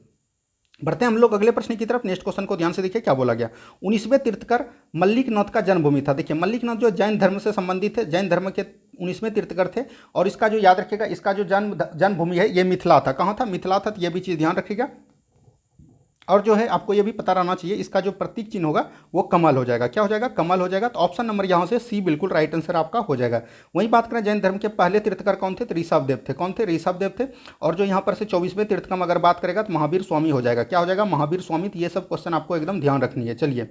[SPEAKER 1] बढ़ते हैं हम लोग अगले प्रश्न की तरफ। नेक्स्ट क्वेश्चन को ध्यान से देखिए क्या बोला गया। 19वें तीर्थकर मल्लिकनाथ का जन्मभूमि था। देखिए मल्लिकनाथ जो जैन धर्म से संबंधित है, जैन धर्म के 19वें तीर्थकर थे। और इसका जो याद रखिएगा, इसका जो जन्मभूमि है ये मिथिला था। कहाँ था? मिथिला था। तो ये भी चीज़ ध्यान रखिएगा। और जो है आपको ये भी पता रहना चाहिए, इसका जो प्रतीक चिन्ह होगा वो कमल हो जाएगा। क्या हो जाएगा? कमल हो जाएगा। तो ऑप्शन नंबर यहाँ से सी बिल्कुल राइट आंसर आपका हो जाएगा। वहीं बात करें जैन धर्म के पहले तीर्थकर कौन थे? तो ऋषभदेव थे। कौन थे? ऋषभदेव थे। और जो यहाँ पर से 24वें तीर्थकर अगर बात करेगा तो महावीर स्वामी हो जाएगा। क्या हो जाएगा? महावीर स्वामी। तो ये सब क्वेश्चन आपको एकदम ध्यान रखनी है। चलिए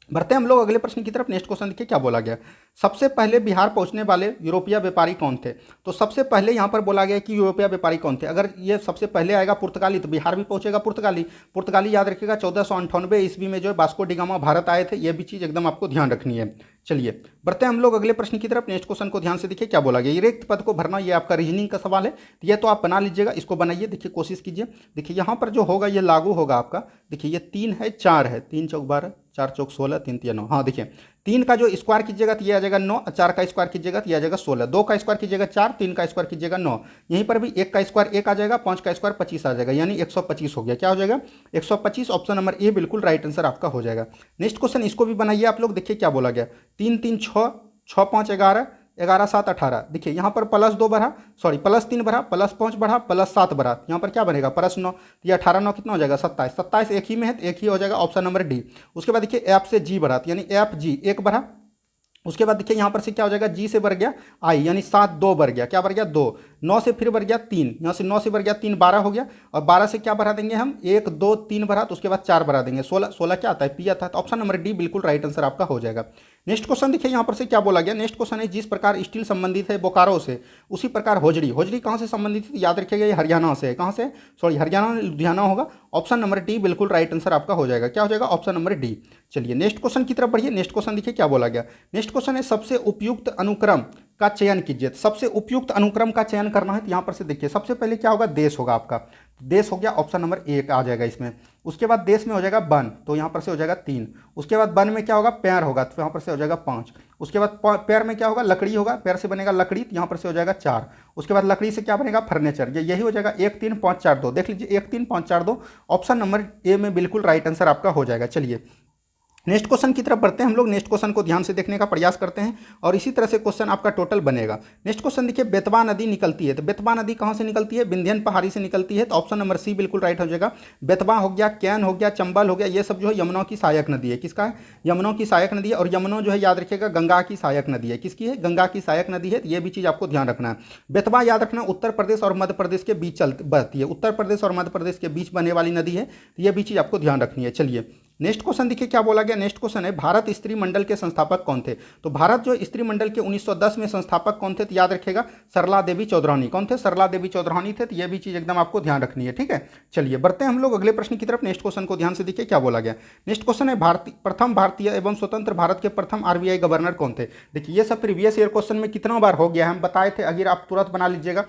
[SPEAKER 1] बढ़ते हैं हम लोग अगले प्रश्न की तरफ। नेक्स्ट क्वेश्चन देखिए क्या बोला गया। सबसे पहले बिहार पहुंचने वाले यूरोपीय व्यापारी कौन थे? तो सबसे पहले यहाँ पर बोला गया कि यूरोपीय व्यापारी कौन थे। अगर ये सबसे पहले आएगा पुर्तगाली, तो बिहार भी पहुंचेगा पुर्तगाली। पुर्तगाली याद रखिएगा 1498 ईस्वी में जो है वास्को डी गामा भारत आए थे। ये भी चीज़ एकदम आपको ध्यान रखनी है। चलिए बढ़ते हैं हम लोग अगले प्रश्न की तरफ। नेक्स्ट क्वेश्चन को ध्यान से देखिए क्या बोला गया। ये रिक्त पद को भरना, ये आपका रीजनिंग का सवाल है। ये तो आप बना लीजिएगा, इसको बनाइए। देखिए कोशिश कीजिए। देखिए यहाँ पर जो होगा ये लागू होगा आपका। देखिए ये 3 है 4 है, 3 चौक 12, 4 चौक 16, 3 3 9। हाँ देखिए 3 का जो स्क्वायर कीजिएगा तो ये आ जाएगा 9, 4 का स्क्वायर कीजिएगा तो ये आ जाएगा 16, 2 का स्क्वायर कीजिएगा 4, 3 का स्क्वायर कीजिएगा 9। यहीं पर भी 1 का स्क्वायर 1 आ जाएगा, 5 का स्क्वायर 25 आ जाएगा, यानी 125 हो गया। क्या हो जाएगा? 125। ऑप्शन नंबर ए बिल्कुल राइट आंसर आपका हो जाएगा। नेक्स्ट क्वेश्चन इसको भी बनाइए आप लोग। देखिए क्या बोला गया। 3 3 6, 6 5 11, 11 7 18। देखिए यहाँ पर +2 बढ़ा, सॉरी +3 बढ़ा, +5 बढ़ा, +7 बढ़ा। यहाँ पर क्या बनेगा? +9। तो ये 18 9 कितना हो जाएगा? 27। 27 एक ही में है तो एक ही हो जाएगा, ऑप्शन नंबर डी। उसके बाद देखिए एफ से जी बढ़ा, यानी एफ जी 1 बढ़ा। उसके बाद देखिए यहाँ पर से क्या हो जाएगा? जी से बढ़ गया आई, यानी 7 2 बढ़ गया। क्या बढ़ गया? 2। 9 से फिर बढ़ गया 3, यहाँ से 9 से बढ़ गया 3, 12 हो गया। और 12 से क्या बढ़ा देंगे हम? 1 2 3 बढ़ा, तो उसके बाद 4 बढ़ा देंगे, 16। 16 क्या आता है? पी आता है। तो ऑप्शन नंबर डी बिल्कुल राइट आंसर आपका हो जाएगा। नेक्स्ट क्वेश्चन देखिए यहाँ पर से क्या बोला गया। नेक्स्ट क्वेश्चन है जिस प्रकार स्टील संबंधित है बोकारो से, उसी प्रकार होजड़ी। होजड़ी कहाँ से संबंधित है? याद रखिएगा ये हरियाणा से है। कहाँ से? सॉरी हरियाणा लुधियाना होगा। ऑप्शन नंबर डी बिल्कुल राइट आंसर आपका हो जाएगा। क्या हो जाएगा? Option number D. चलिए नेक्स्ट क्वेश्चन की तरफ बढ़िए। नेक्स्ट क्वेश्चन देखिए क्या बोला गया। नेक्स्ट क्वेश्चन है सबसे उपयुक्त अनुक्रम का चयन कीजिए। सबसे उपयुक्त अनुक्रम का चयन करना है तो यहाँ पर से देखिए सबसे पहले क्या होगा? देश होगा आपका। देश हो गया, ऑप्शन नंबर 1 आ जाएगा इसमें। उसके बाद देश में हो जाएगा वन, तो यहाँ पर से हो जाएगा 3। उसके बाद वन में क्या होगा? पैर होगा, तो यहाँ पर से हो जाएगा 5। उसके बाद पैर में क्या होगा? लकड़ी होगा, पैर से बनेगा लकड़ी, तो यहाँ पर से हो जाएगा 4। उसके बाद लकड़ी से क्या बनेगा? फर्नीचर। ये यही हो जाएगा 1 3 5 4 2। देख लीजिए 1 3 5 4 2। ऑप्शन नंबर ए में बिल्कुल राइट आंसर आपका हो जाएगा। चलिए नेक्स्ट क्वेश्चन की तरफ बढ़ते हैं हम लोग। नेक्स्ट क्वेश्चन को ध्यान से देखने का प्रयास करते हैं और इसी तरह से क्वेश्चन आपका टोटल बनेगा। नेक्स्ट क्वेश्चन देखिए बेतवा नदी निकलती है, तो बेतवा नदी कहाँ से निकलती है? विंध्यन पहाड़ी से निकलती है। तो ऑप्शन नंबर सी बिल्कुल राइट हो जाएगा। बेतवा हो गया, कैन हो गया, चंबल हो गया, ये सब जो है यमुना की सहायक नदी है। किसका है? यमुना की सहायक नदी है। और यमुना जो है याद रखिएगा गंगा की सहायक नदी है। किसकी है? गंगा की सहायक नदी है। तो ये भी चीज़ आपको ध्यान रखना है। बेतवा याद रखना उत्तर प्रदेश और मध्य प्रदेश के बीच बहती है। उत्तर प्रदेश और मध्य प्रदेश के बीच बहने वाली नदी है। तो ये भी चीज़ आपको ध्यान रखनी है। चलिए नेक्स्ट क्वेश्चन देखिए क्या बोला गया। नेक्स्ट क्वेश्चन है भारत स्त्री मंडल के संस्थापक कौन थे? तो भारत जो स्त्री मंडल के 1910 में संस्थापक कौन थे? तो याद रखिएगा सरला देवी चौधरानी। कौन थे? सरला देवी चौधरानी थे। तो ये भी चीज़ एकदम आपको ध्यान रखनी है। ठीक है, चलिए बढ़ते हैं हम लोग अगले प्रश्न की तरफ। नेक्स्ट क्वेश्चन को ध्यान से देखिए क्या बोला गया। नेक्स्ट क्वेश्चन है प्रथम भारतीय एवं स्वतंत्र भारत के प्रथम आरबीआई गवर्नर कौन थे? देखिए ये सब प्रीवियस ईयर क्वेश्चन में कितना बार हो गया है, हम बताए थे। अगर आप तुरंत बना लीजिएगा।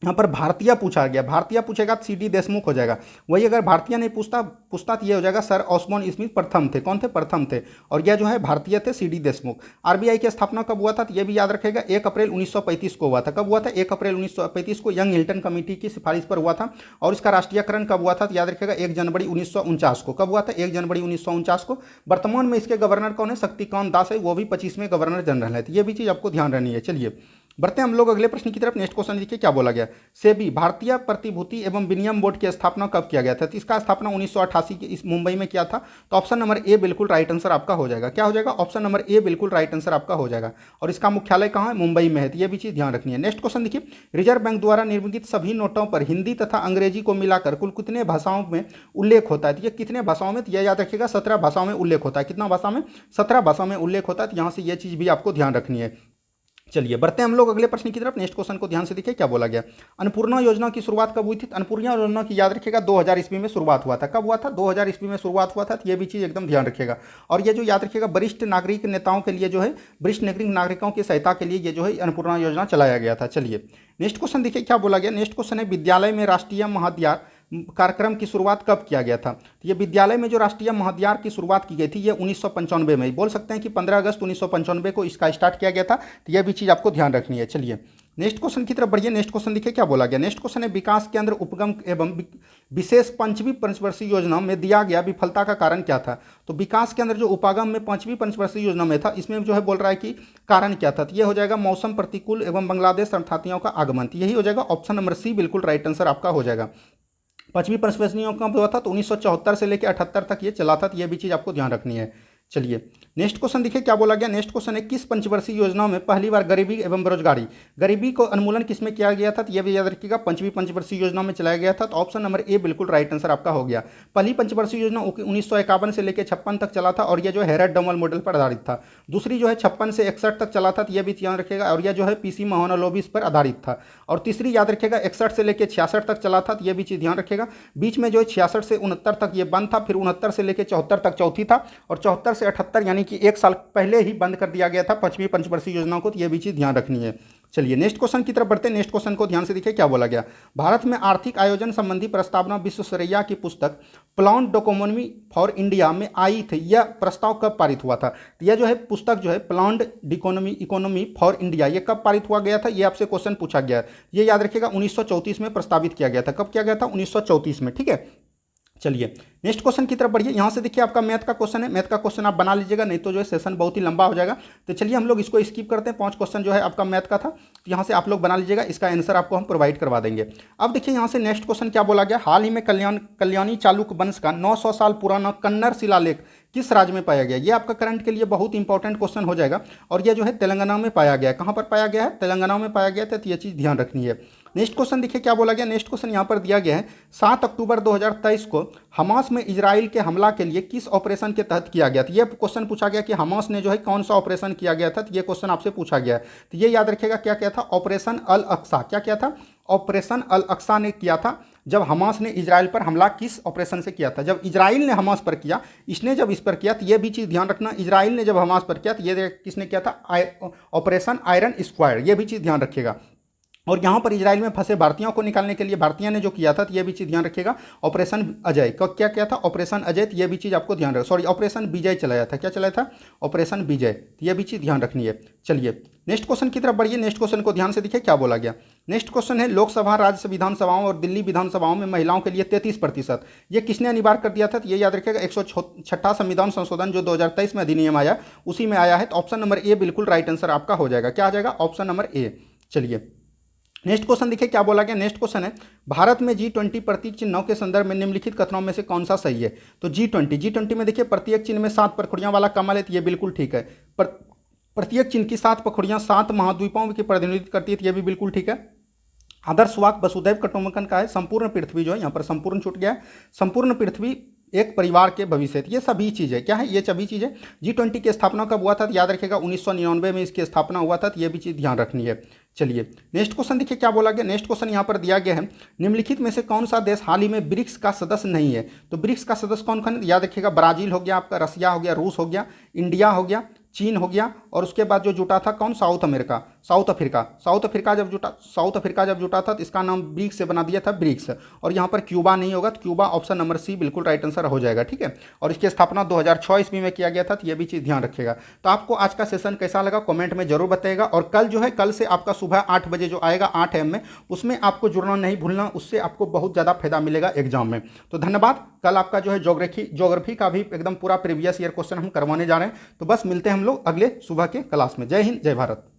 [SPEAKER 1] यहाँ पर भारतीय पूछा गया, भारतीय पूछेगा तो सी.डी. देशमुख हो जाएगा। वही अगर भारतीय नहीं पूछता तो ये हो जाएगा सर ऑस्बॉर्न स्मिथ प्रथम थे। कौन थे? प्रथम थे। और यह जो है भारतीय थे सी.डी. देशमुख। आरबीआई की स्थापना कब हुआ था? तो ये भी याद रखेगा 1 अप्रैल 1935 को हुआ था। कब हुआ था? 1 अप्रैल 1935 को यंग हिल्टन कमेटी की सिफारिश पर हुआ था। और इसका राष्ट्रीयकरण कब हुआ था? तो याद रखेगा 1 जनवरी 1949 को। कब हुआ था? 1 जनवरी 1949 को। वर्तमान में इसके गवर्नर कौन है? शक्तिकांत दास है, वो भी 25वें गवर्नर जनरल है। तो ये भी चीज़ आपको ध्यान रहनी है। चलिए बढ़ते हैं हम लोग अगले प्रश्न की तरफ। नेक्स्ट क्वेश्चन देखिए क्या बोला गया। सेबी भारतीय प्रतिभूति एवं विनिमय बोर्ड की स्थापना कब किया गया था? तो इसका स्थापना 1988 के इस मुंबई में किया था। तो ऑप्शन नंबर ए बिल्कुल राइट आंसर आपका हो जाएगा। क्या हो जाएगा? ऑप्शन नंबर ए बिल्कुल राइट आंसर आपका हो जाएगा। और इसका मुख्यालय कहाँ है? मुंबई में है। तो ये भी चीज़ ध्यान रखनी है। नेक्स्ट क्वेश्चन देखिए रिजर्व बैंक द्वारा निर्मित सभी नोटों पर हिंदी तथा अंग्रेजी को मिलाकर कुल कितने भाषाओं में उल्लेख होता है? तो ये कितने भाषाओं में? तो यह याद रखिएगा 17 भाषाओं में उल्लेख होता है। कितना भाषा में? 17 भाषाओं में उल्लेख होता है। तो यहाँ से ये चीज़ भी आपको ध्यान रखनी है। चलिए बढ़ते हैं हम लोग अगले प्रश्न की तरफ। नेक्स्ट क्वेश्चन को ध्यान से देखिए क्या बोला गया। अन्नपूर्णा योजना की शुरुआत कब हुई थी? अन्नपूर्णा योजना की याद रखिएगा 2000 ईस्वी में शुरुआत हुआ था। कब हुआ था? 2000 ईस्वी में शुरुआत हुआ था। तो ये भी चीज़ एकदम ध्यान रखिएगा। और ये जो याद रखिएगा वरिष्ठ नागरिक नेताओं के लिए जो है, वरिष्ठ नागरिक नागरिकों की सहायता के लिए ये जो है अन्नपूर्णा योजना चलाया गया था। चलिए नेक्स्ट क्वेश्चन देखिए क्या बोला गया। नेक्स्ट क्वेश्चन है विद्यालय में राष्ट्रीय कार्यक्रम की शुरुआत कब किया गया था? तो ये विद्यालय में जो राष्ट्रीय महाविद्यालय की शुरुआत की गई थी ये 1995 में, बोल सकते हैं कि 15 अगस्त 1995 को इसका स्टार्ट किया गया था। तो यह भी चीज़ आपको ध्यान रखनी है। चलिए नेक्स्ट क्वेश्चन की तरफ बढ़िए। नेक्स्ट क्वेश्चन देखिए क्या बोला गया। नेक्स्ट क्वेश्चन है विकास केंद्र उपगम एवं विशेष पंचवीं पंचवर्षीय योजना में दिया गया विफलता का कारण क्या था? तो विकास केंद्र जो उपागम में पांचवीं पंचवर्षीय योजना में था, इसमें जो है बोल रहा है कि कारण क्या था? तो ये हो जाएगा मौसम प्रतिकूल एवं बांग्लादेश शरणार्थियों का आगमन। यही हो जाएगा ऑप्शन नंबर सी, बिल्कुल राइट आंसर आपका हो जाएगा। पांचवीं पंचवर्षीय योजना कब हुआ था? तो 1974 से लेकर 78 तक ये चला था। तो ये भी चीज़ आपको ध्यान रखनी है। चलिए नेक्स्ट क्वेश्चन देखिए क्या बोला गया। नेक्स्ट क्वेश्चन है किस पंचवर्षीय योजना में पहली बार गरीबी एवं बेरोजगारी, गरीबी को उन्मूलन किसमें किया गया था? तो यह भी याद रखिएगा पंचवीं पंचवर्षीय योजना में चलाया गया था। तो ऑप्शन नंबर ए बिल्कुल राइट आंसर आपका हो गया। पहली पंचवर्षीय योजना 1951 से लेकर 56 तक चला था और यह जो है हेरल्ड डमल मॉडल पर आधारित था। दूसरी जो है 56 से 61 तक चला था। तो यह भी ध्यान रखिएगा। और यह जो है पीसी महानलोबिस पर आधारित था। और तीसरी याद रखिएगा 61 से लेकर 66 तक चला था। तो यह भी चीज़ ध्यान रखिएगा। बीच में जो है 66 से 69 तक ये बंद था, फिर 69 से लेकर 74 तक चौथी था, और 74 से 78 यानी कि एक साल पहले ही बंद कर दिया गया था पांचवीं पंचवर्षीय योजना को। तो यह भी चीज ध्यान रखनी है। चलिए नेक्स्ट क्वेश्चन की तरफ बढ़ते हैं। नेक्स्ट क्वेश्चन को ध्यान से देखिए क्या बोला गया। भारत में आर्थिक आयोजन संबंधी प्रस्तावना विश्वेश्वरैया की पुस्तक प्लान इकोनॉमी फॉर इंडिया में आई थी। यह प्रस्ताव कब पारित हुआ था? तो यह जो है पुस्तक जो है प्लान्ड इकोनॉमी फॉर इंडिया, ये कब पारित हुआ गया था? ये आपसे क्वेश्चन पूछा गया है। ये याद रखिएगा 1934 में प्रस्तावित किया गया था। कब किया गया था? 1934 में। ठीक है, चलिए नेक्स्ट क्वेश्चन की तरफ बढ़िए। यहाँ से देखिए आपका मैथ का क्वेश्चन है। मैथ का क्वेश्चन आप बना लीजिएगा, नहीं तो जो है सेशन बहुत ही लंबा हो जाएगा। तो चलिए हम लोग इसको स्किप करते हैं। 5 क्वेश्चन जो है आपका मैथ का था, तो यहाँ से आप लोग बना लीजिएगा, इसका आंसर आपको हम प्रोवाइड करवा देंगे। अब देखिए यहाँ से नेक्स्ट क्वेश्चन क्या बोला गया। हाल ही में कल्याणी चालुक्य वंश का 900 साल पुराना कन्नड़ शिलालेख किस राज्य में पाया गया? ये आपका करंट के लिए बहुत इंपॉर्टेंट क्वेश्चन हो जाएगा। और ये जो है तेलंगाना में पाया गया है। कहाँ पर पाया गया है? तेलंगाना में पाया गया था। तो ये चीज़ ध्यान रखनी है। नेक्स्ट क्वेश्चन देखिए क्या बोला गया। नेक्स्ट क्वेश्चन यहाँ पर दिया गया है 7 अक्टूबर 2023 को हमास में इजराइल के हमला के लिए किस ऑपरेशन के तहत किया गया था? ये क्वेश्चन पूछा गया कि हमास ने जो है कौन सा ऑपरेशन किया गया था। तो ये क्वेश्चन आपसे पूछा गया है। तो ये याद रखिएगा क्या क्या था? ऑपरेशन अल अक्सा। क्या क्या था? ऑपरेशन अल अक्सा ने किया था। जब हमास ने इजराइल पर हमला किस ऑपरेशन से किया था? जब इजराइल ने हमास पर किया, इसने जब इस पर किया। तो ये भी चीज़ ध्यान रखना, इजराइल ने जब हमास पर किया तो ये किसने किया था? Operation iron square. ये भी चीज़ ध्यान रखिएगा। और यहाँ पर इजराइल में फंसे भारतीयों को निकालने के लिए भारतीय ने जो किया था, तो ये भी चीज़ ध्यान रखिएगा। ऑपरेशन अजय का क्या क्या था? ऑपरेशन अजय। तो ये भी चीज़ आपको ध्यान रख, सॉरी ऑपरेशन विजय चलाया था। क्या चलाया था? ऑपरेशन विजय। तो ये भी चीज़ ध्यान रखनी है। चलिए नेक्स्ट क्वेश्चन की तरफ बढ़िए। नेक्स्ट क्वेश्चन को ध्यान से देखिए क्या बोला गया। नेक्स्ट क्वेश्चन है लोकसभा, राज्य विधानसभाओं और दिल्ली विधानसभाओं में महिलाओं के लिए 33%, ये किसने अनिवार्य कर दिया था? तो ये याद रखिएगा 106वां संविधान संशोधन जो 2023 में अधिनियम आया, उसी में आया है। तो ऑप्शन नंबर ए बिल्कुल राइट आंसर आपका हो जाएगा। क्या आ जाएगा? Option number A. चलिए नेक्स्ट क्वेश्चन देखिए क्या बोला गया। नेक्स्ट क्वेश्चन है भारत में G20 प्रतीक चिन्हों के संदर्भ में निम्नलिखित कथनों में से कौन सा सही है? तो G20 में देखिए प्रत्येक चिन्ह में 7 पखुड़ियां वाला कमल है। तो ये बिल्कुल ठीक है। प्रत्येक चिन्ह की 7 पखुड़ियां 7 महाद्वीपों की प्रतिनिधित्व करती है। तो ये भी बिल्कुल ठीक है। आदर्श वाक्य वसुधैव कुटुंबकम का है। संपूर्ण पृथ्वी जो है, यहाँ पर संपूर्ण छूट गया है। संपूर्ण पृथ्वी एक परिवार के भविष्य। ये सभी चीज़ें क्या है? ये सभी चीज़ें। G20 की स्थापना कब हुआ था? तो याद रखिएगा 1999 में इसकी स्थापना हुआ था। तो ये भी चीज़ ध्यान रखनी है। चलिए नेक्स्ट क्वेश्चन देखिए क्या बोला गया। नेक्स्ट क्वेश्चन यहाँ पर दिया गया है निम्नलिखित में से कौन सा देश हाल ही में ब्रिक्स का सदस्य नहीं है? तो ब्रिक्स का सदस्य कौन कौन? याद रखिएगा ब्राजील हो गया आपका, रसिया हो गया, रूस हो गया, इंडिया हो गया, चीन हो गया, और उसके बाद जो जुटा था कौन? साउथ अफ्रीका जब जुटा था तो इसका नाम ब्रिक्स से बना दिया था, ब्रिक्स। और यहाँ पर क्यूबा नहीं होगा, तो क्यूबा ऑप्शन नंबर सी बिल्कुल राइट आंसर हो जाएगा। ठीक है। और इसकी स्थापना 2006 ईस्वी में किया गया था। तो ये भी चीज़ ध्यान रखिएगा। तो आपको आज का सेशन कैसा लगा कमेंट में जरूर बताइएगा। और कल जो है, कल से आपका सुबह 8 बजे जो आएगा 8 AM में, उसमें आपको जुड़ना नहीं भूलना, उससे आपको बहुत ज़्यादा फायदा मिलेगा एग्जाम में। तो धन्यवाद। कल आपका जो है ज्योग्राफी का भी एकदम पूरा प्रीवियस ईयर क्वेश्चन हम करवाने जा रहे हैं। तो बस मिलते हैं हम लोग अगले सुबह के क्लास में। जय हिंद, जय भारत।